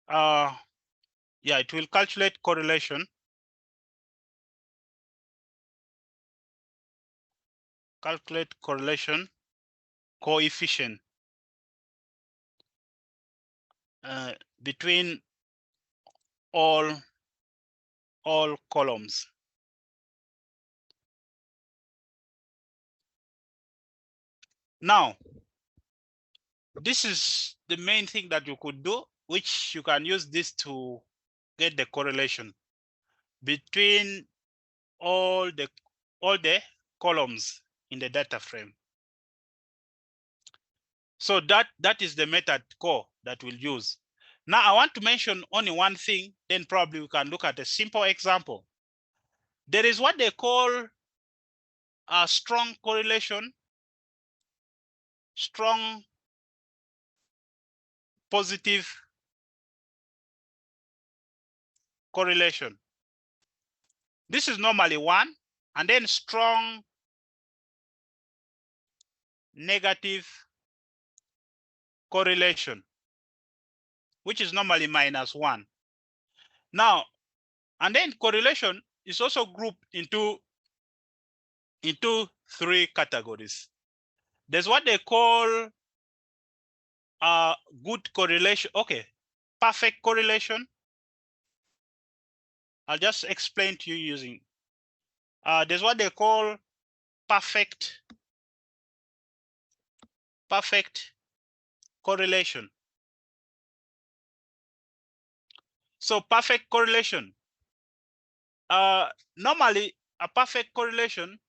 B: it will calculate correlation. Calculate correlation coefficient between all columns. Now, this is the main thing that you could do, which you can use this to get the correlation between all the columns in the data frame. So that is the method core that we'll use. Now I want to mention only one thing, then probably we can look at a simple example. There is what they call a strong correlation, strong positive correlation. This is normally 1, and then strong negative correlation, which is normally -1. Now, and then correlation is also grouped into 3 categories. There's what they call good correlation. Okay, perfect correlation. I'll just explain to you using. There's what they call perfect correlation. So perfect correlation. Normally, a perfect correlation,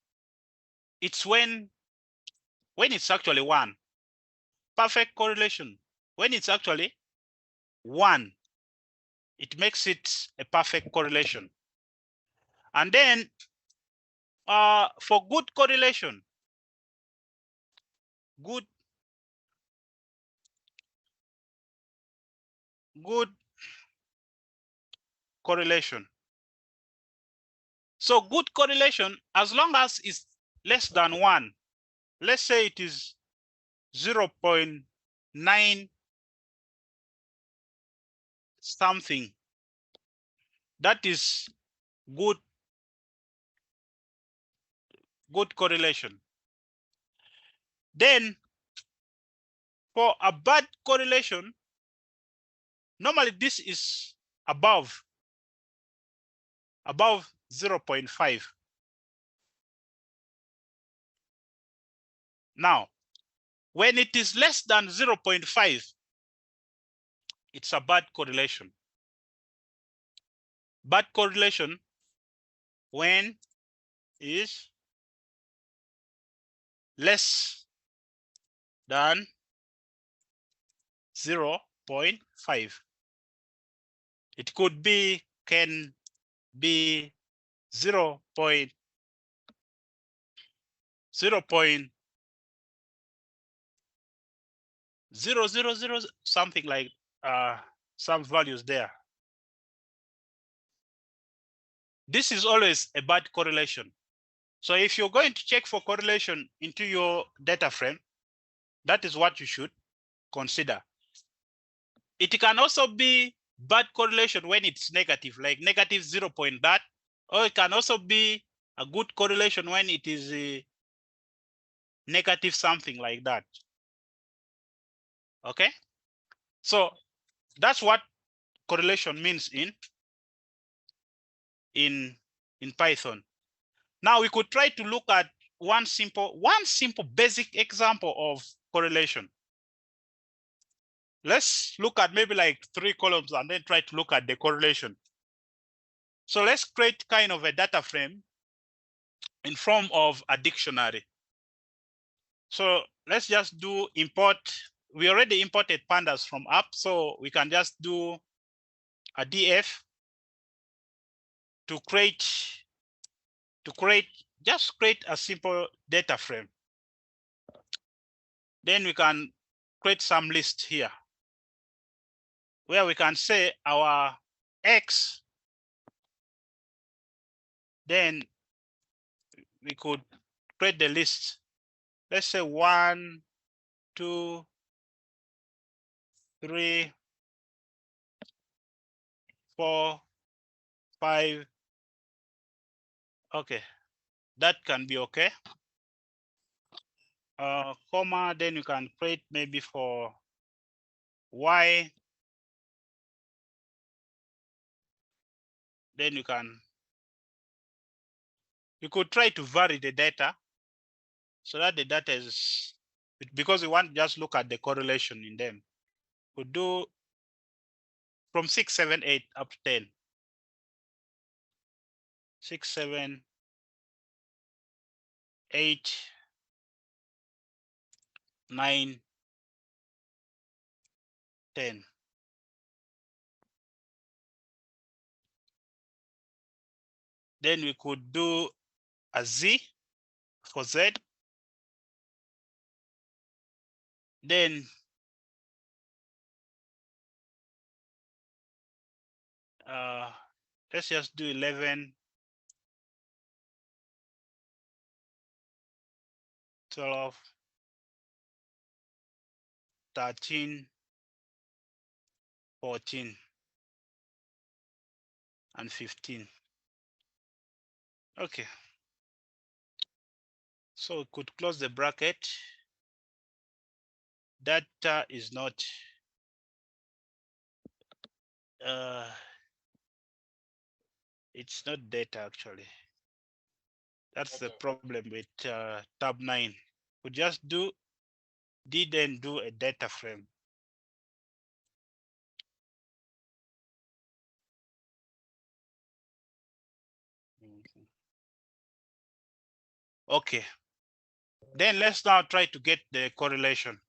B: it's when it's actually 1. Perfect correlation, when it's actually 1, it makes it a perfect correlation. And then for good correlation, good correlation. So good correlation, as long as it's less than 1, let's say it is 0.9 something, that is good correlation. Then for a bad correlation, normally this is above 0.5. Now, when it is less than 0.5, it's a bad correlation. Bad correlation when is less than 0.5. It could be, can be 0.0 something like some values there. This is always a bad correlation. So if you're going to check for correlation into your data frame, that is what you should consider. It can also be bad correlation when it's negative, like negative 0. that, or it can also be a good correlation when it is a negative something like that. Okay, so that's what correlation means in Python. Now we could try to look at one simple basic example of correlation. Let's look at maybe like 3 columns and then try to look at the correlation. So let's create kind of a data frame in form of a dictionary. So let's just do import. We already imported pandas from app, so we can just do a df to create a simple data frame. Then we can create some list here where we can say our X. Then we could create the list. Let's say 1, 2, 3, 4, 5. Okay, that can be okay. Comma, then you can create maybe for Y. Then you could try to vary the data so that the data is, because we want to just look at the correlation in them. Could do from 6, 7, 8 up to 10. 6, 7, 8, 9, 10. Then we could do a Z for Z. Then let's just do 11, 12, 13, 14, and 15. Okay. So we could close the bracket. Data is not it's not data actually. That's the problem with tab 9. We just didn't do a data frame. Okay. Then let's now try to get the correlation.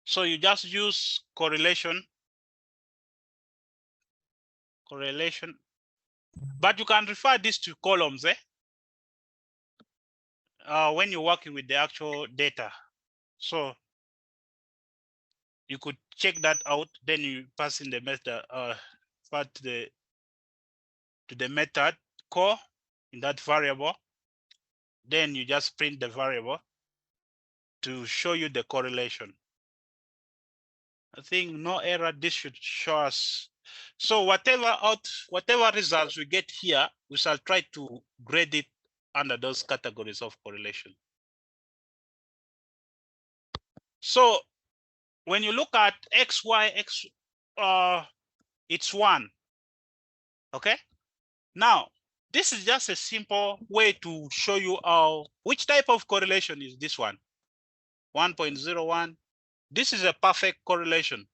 B: So you just use correlation, but you can refer this to columns, when you're working with the actual data. So you could check that out, then you pass in the method, to the method core in that variable. Then you just print the variable to show you the correlation. I think no error, this should show us. So whatever results we get here, we shall try to grade it under those categories of correlation. So when you look at X, Y, X, it's 1. Okay. Now, this is just a simple way to show you which type of correlation is this one. 1.01. This is a perfect correlation.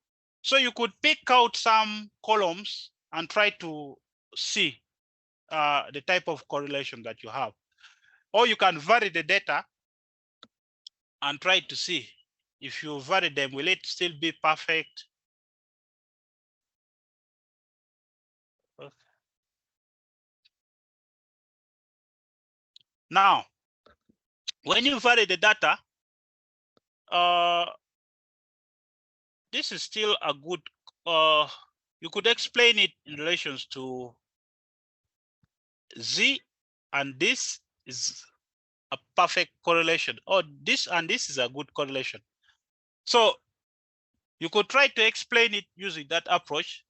B: So you could pick out some columns and try to see the type of correlation that you have. Or you can vary the data and try to see if you vary them, will it still be perfect? Okay. Now, when you vary the data, this is still a good, you could explain it in relations to Z, and this is a perfect correlation, or this and this is a good correlation. So you could try to explain it using that approach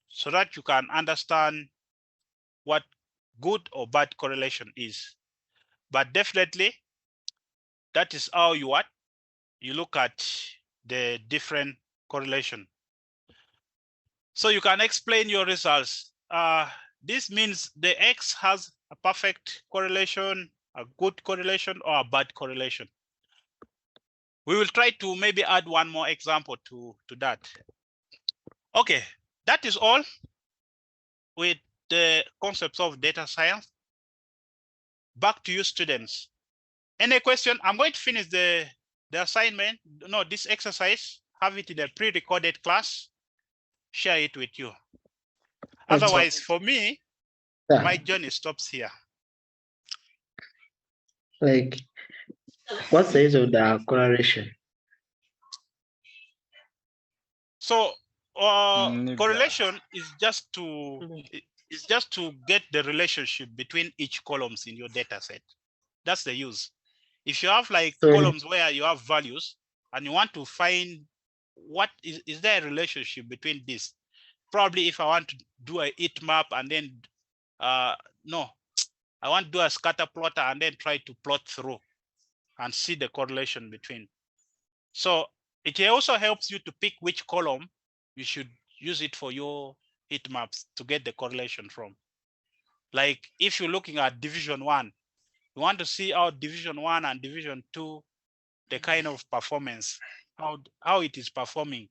B: so that you can understand what good or bad correlation is. But definitely that is how you look at the different correlation. So you can explain your results. This means the X has a perfect correlation, a good correlation, or a bad correlation. We will try to maybe add one more example to that. Okay, that is all with the concepts of data science. Back to you, students. Any question? I'm going to finish the assignment. No, this exercise, have it in a pre-recorded class, share it with you. Otherwise, for me, my journey stops here.
F: Like, what's the use of the correlation?
B: So correlation is just to get the relationship between each columns in your data set. That's the use. If you have like columns where you have values and you want to find what is there a relationship between this? Probably if I want to do a heat map and then no, I want to do a scatter plotter and then try to plot through and see the correlation between. So it also helps you to pick which column you should use it for your heat maps to get the correlation from. Like if you're looking at division 1, you want to see how division 1 and division 2, the kind of performance, how it is performing.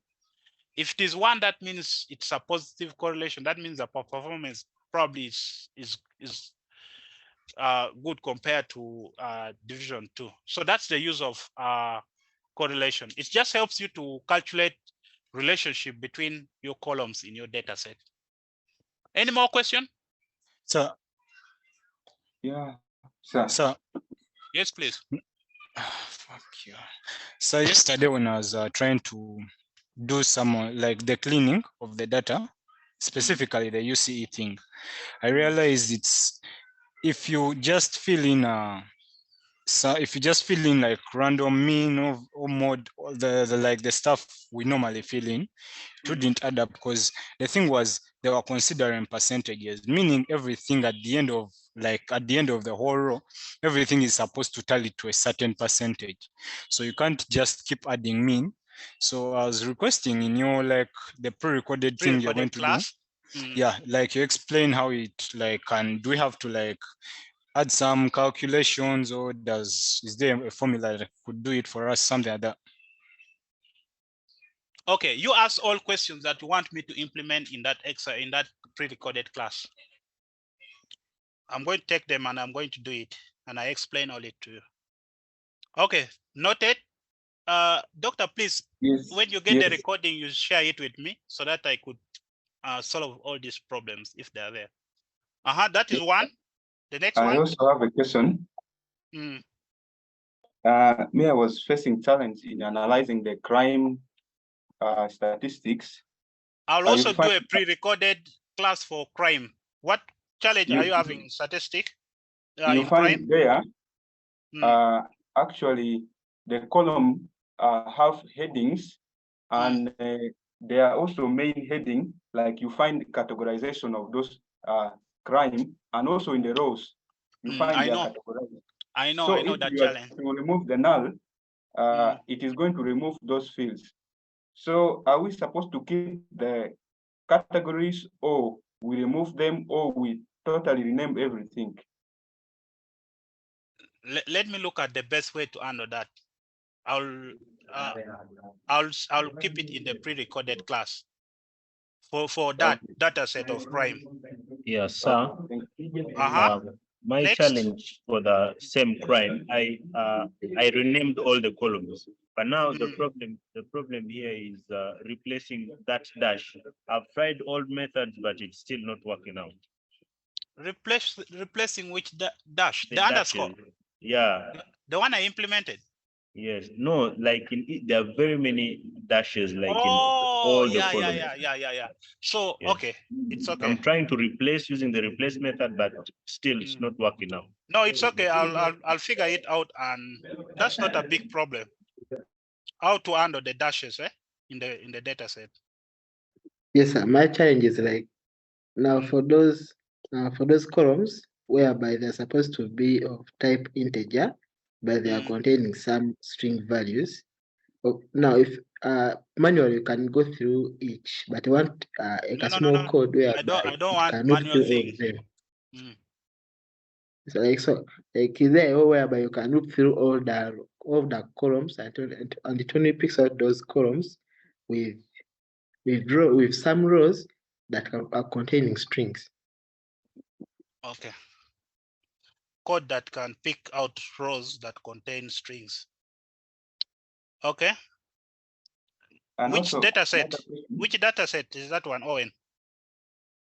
B: If it is 1, that means it's a positive correlation. That means the performance probably is good compared to division 2. So that's the use of correlation. It just helps you to calculate relationship between your columns in your data set. Any more question?
G: So,
H: yeah, sir.
G: So,
B: yes, please.
G: Fuck you. So yesterday when I was trying to do some like the cleaning of the data, specifically the UCE thing, I realized it's if you just fill in so if you just fill in like random mean or mode, or the stuff we normally fill in, it wouldn't add up, because the thing was they were considering percentages, meaning everything at the end of the whole row, everything is supposed to tally to a certain percentage. So you can't just keep adding mean. So I was requesting in your the pre-recorded thing you're going to
B: class.
G: Yeah, like you explain how it and do we have to add some calculations, or is there a formula that could do it for us, something like that?
B: Okay, you ask all questions that you want me to implement in that pre-recorded class. I'm going to take them and I'm going to do it, and I explain all it to you. Okay, noted. Doctor, please,
H: Yes.
B: when you get the
H: Yes.
B: recording, you share it with me so that I could solve all these problems if they are there. That is one. The next
H: I
B: one.
H: also have a question.
B: Mm.
H: Me, I was facing challenge in analyzing the crime statistics.
B: I'll
H: I
B: also do
H: find
B: a pre-recorded class for crime. What challenge are you having in statistic?
H: you
B: In
H: find
B: crime?
H: there,
B: Mm.
H: actually, the column have headings, and there are also main heading, like you find categorization of those crime, and also in the rows, you find
B: I
H: they are
B: know.
H: categorized.
B: I know
H: So if
B: that
H: you are
B: challenge.
H: to remove the null, it is going to remove those fields. So are we supposed to keep the categories, or we remove them, or we totally rename everything?
B: Let me look at the best way to handle that. I'll keep it in the pre-recorded class for that data set of crime.
E: Yes, sir. My
B: Next.
E: challenge for the same crime, I renamed all the columns, but now the problem here is replacing that dash. I've tried all methods, but it's still not working out.
B: Replacing which dash? The
E: dashes.
B: underscore.
E: Yeah.
B: The one I implemented.
E: Yes. No, like in it, there are very many dashes, like in all the columns.
B: Yeah. So
E: Yes.
B: okay, it's okay.
E: I'm trying to replace using the replace method, but still it's not working out.
B: No, it's okay. I'll figure it out, and that's not a big problem. How to handle the dashes in the data set.
F: Yes, sir. My challenge is like now for those columns whereby they're supposed to be of type integer, but they are containing some string values. Now, if manually you can go through each, but I want a small code where
B: I don't
F: it
B: want
F: can look
B: manual
F: through all
B: thing.
F: of them. So like is there whereby you can look through all the columns and it only picks out those columns with some rows that are containing strings.
B: Okay. Code that can pick out rows that contain strings. Okay.
H: And
B: Which
H: also,
B: data set? Which data set is that one, Owen?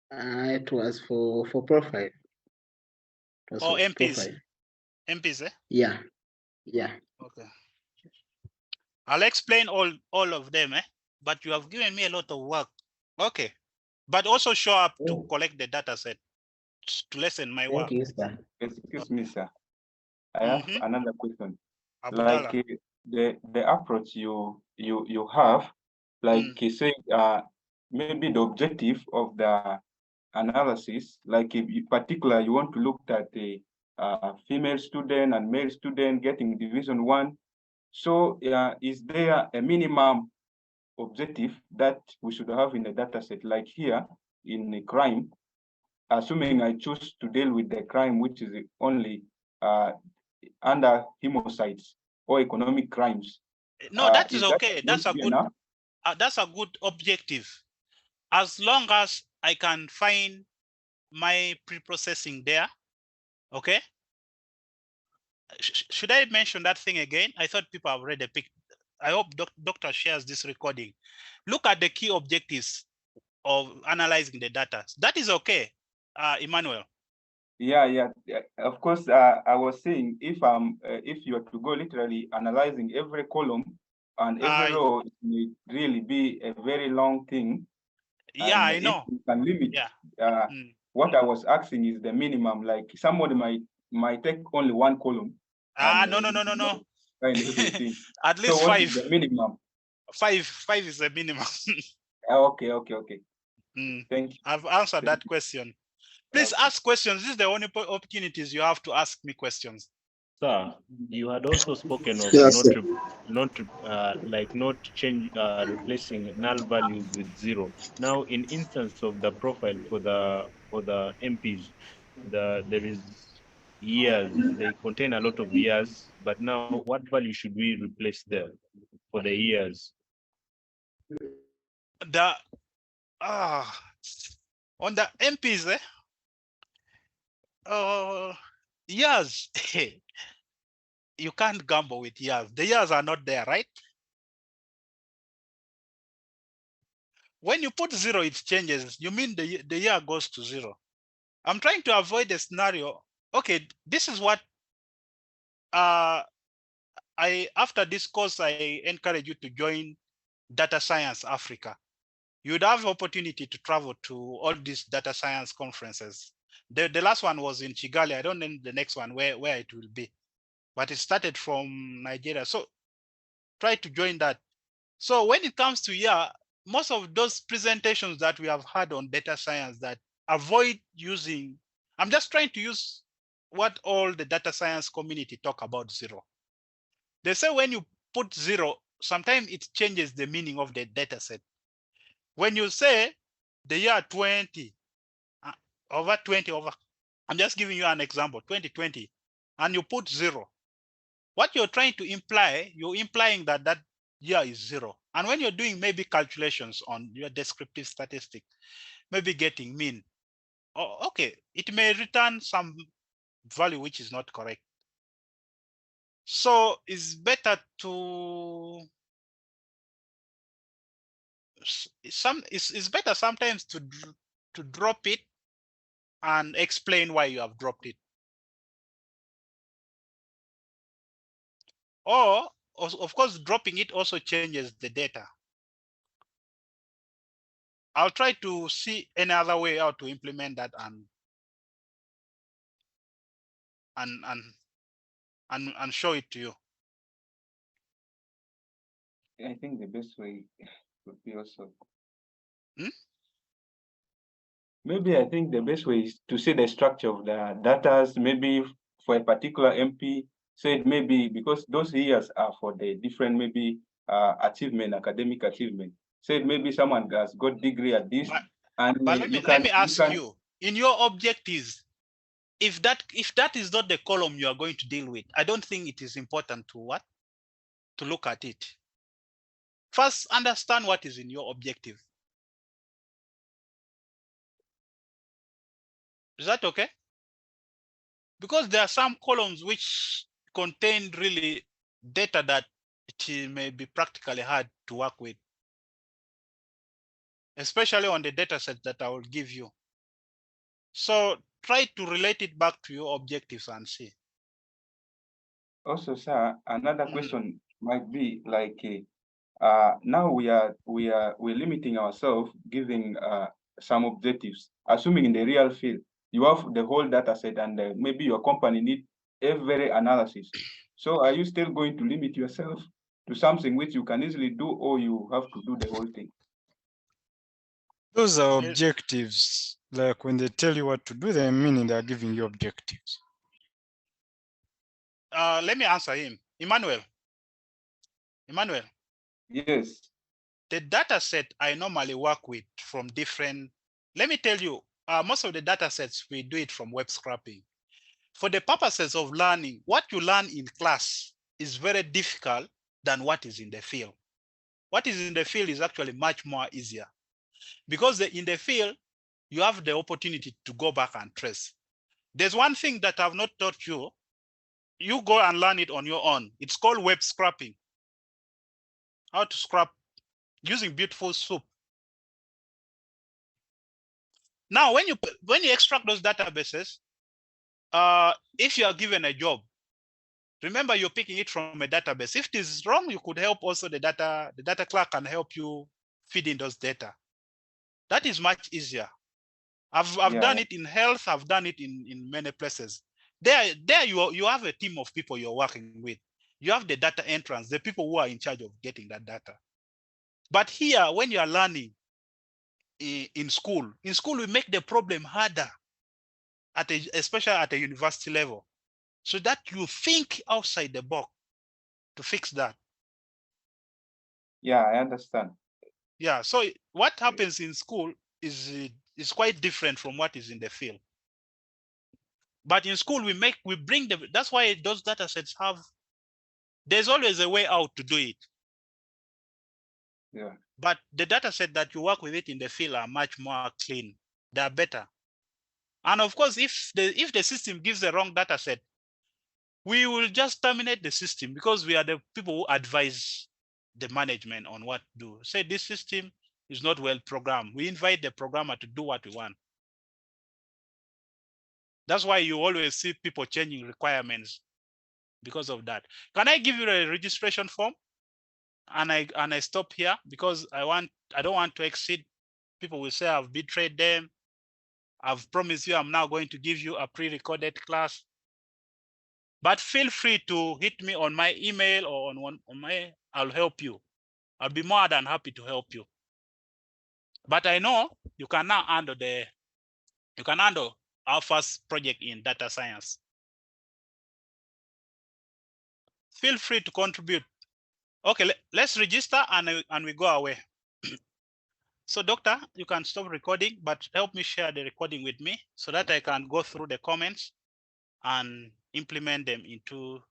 F: It was for profile.
B: Or MPs? Profile. MPs,
F: Yeah.
B: Okay. I'll explain all of them, but you have given me a lot of work. Okay. But also show up to collect the data set to lessen my work.
F: Thank you, sir.
H: Excuse me, sir. I have another question.
B: Abdallah.
H: Like the approach you have, like you say, maybe the objective of the analysis, like if in particular you want to look at the female student and male student getting division 1. So is there a minimum objective that we should have in the data set? Like here in the crime, assuming I choose to deal with the crime which is only under homicides or economic crimes.
B: No, that is okay. That's a good objective. As long as I can find my pre-processing there, okay? Should I mention that thing again? I thought people have read the pic. I hope Doctor shares this recording. Look at the key objectives of analyzing the data. That is okay, Emmanuel.
H: Yeah. Of course, I was saying if you are to go literally analyzing every column and every row, it may really be a very long thing.
B: Yeah, I know.
H: You can limit. What I was asking is the minimum. Like somebody might take only one column.
B: No. At least
H: so
B: 5.
H: What is the minimum?
B: 5 is the minimum.
H: Okay. Thank you.
B: I've answered that question. Please ask questions. This is the only opportunities you have to ask me questions.
E: Sir, you had also spoken of not replacing null values with 0. Now, in instance of the profile for the MPs, there is years. They contain a lot of years. But now, what value should we replace there for the years?
B: On the MPs, Years. You can't gamble with years. The years are not there, right? When you put 0, it changes. You mean the year goes to 0. I'm trying to avoid a scenario. Okay, this is what after this course, I encourage you to join Data Science Africa. You'd have opportunity to travel to all these data science conferences. The last one was in Kigali. I don't know the next one where it will be, but it started from Nigeria. So try to join that. So when it comes to most of those presentations that we have had on data science that avoid using, I'm just trying to use what all the data science community talk about 0. They say when you put 0, sometimes it changes the meaning of the data set. When you say the year 20, over 20, I'm just giving you an example, 2020, and you put 0, what you're trying to imply, you're implying that that year is 0. And when you're doing maybe calculations on your descriptive statistic, maybe getting mean, okay, it may return some value which is not correct. So it's better to it's better sometimes to drop it and explain why you have dropped it. Or of course, dropping it also changes the data. I'll try to see any other way how to implement that and show it to you.
H: I think the best way would be also. Maybe I think the best way is to see the structure of the data, maybe for a particular MP, said maybe because those years are for the different maybe achievement, academic achievement. Said maybe someone has got degree at this, but
B: let me ask you, in your objectives, if that is not the column you are going to deal with, I don't think it is important to look at it. First, understand what is in your objective. Is that okay? Because there are some columns which contain really data that it may be practically hard to work with, especially on the data set that I will give you. So try to relate it back to your objectives and see.
H: Also, sir, another question might be like, now we're limiting ourselves, giving some objectives, assuming in the real field you have the whole data set and maybe your company need every analysis. So are you still going to limit yourself to something which you can easily do, or you have to do the whole thing?
G: Those are objectives. Like when they tell you what to do, they mean they are giving you objectives.
B: Let me answer him. Emmanuel.
H: Yes.
B: The data set I normally work with from different, let me tell you, most of the data sets, we do it from web scraping. For the purposes of learning, what you learn in class is very difficult than what is in the field. What is in the field is actually much more easier because in the field, you have the opportunity to go back and trace. There's one thing that I've not taught you. You go and learn it on your own. It's called web scraping. How to scrap using beautiful soup. Now, when you extract those databases, if you are given a job, remember you're picking it from a database. If it is wrong, you could help also the data clerk can help you feed in those data. That is much easier. I've done it in health. I've done it in many places. There you have a team of people you're working with. You have the data entrance, the people who are in charge of getting that data. But here, when you are learning in school, we make the problem harder, especially at a university level, so that you think outside the box to fix that.
H: Yeah, I understand.
B: Yeah, so what happens in school is quite different from what is in the field. But in school, we bring them. That's why those data sets there's always a way out to do it.
H: Yeah.
B: But the data set that you work with it in the field are much more clean. They are better. And of course, if the system gives the wrong data set, we will just terminate the system, because we are the people who advise the management on what to do. Say this system is not well programmed. We invite the programmer to do what we want. That's why you always see people changing requirements because of that. Can I give you a registration form? And I stop here, because I don't want to exceed. People will say I've betrayed them. I've promised you I'm now going to give you a pre-recorded class. But feel free to hit me on my email or on my, I'll help you. I'll be more than happy to help you. But I know you can now handle our first project in data science. Feel free to contribute. Okay, let's register and we go away. So doctor, you can stop recording, but help me share the recording with me so that I can go through the comments and implement them into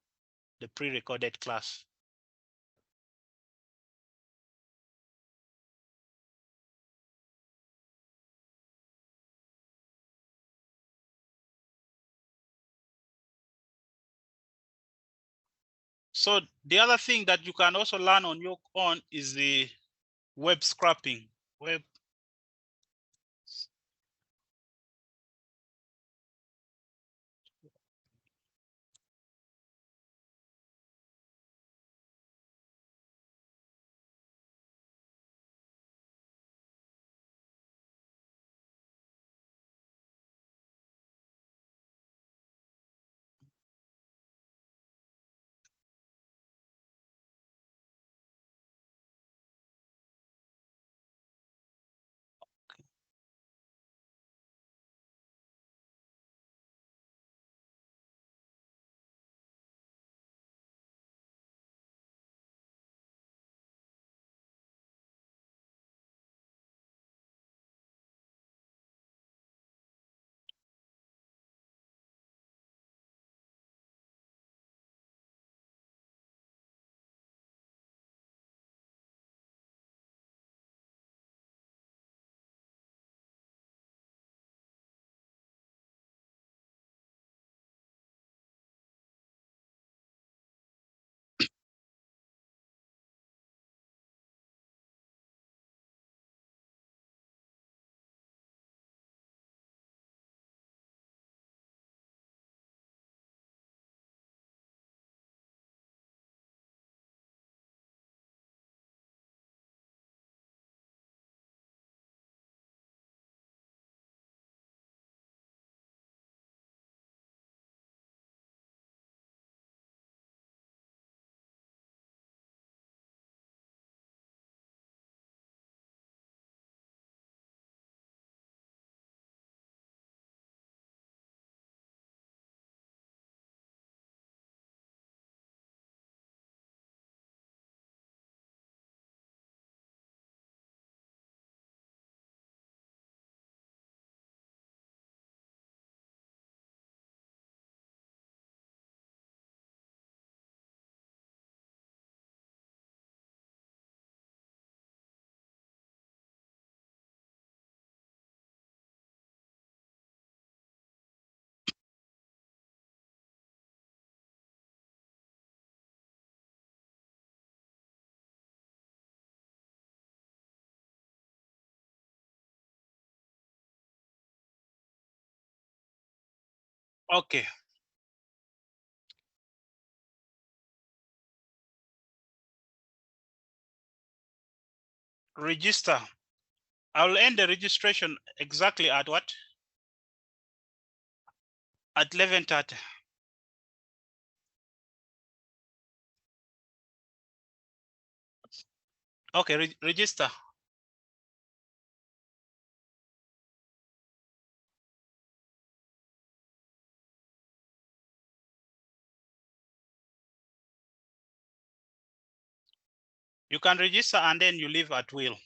B: the pre-recorded class. So the other thing that you can also learn on your own is the web scraping. Okay. Register. I'll end the registration exactly at what? At 11:30. Okay, register. You can register and then you leave at will.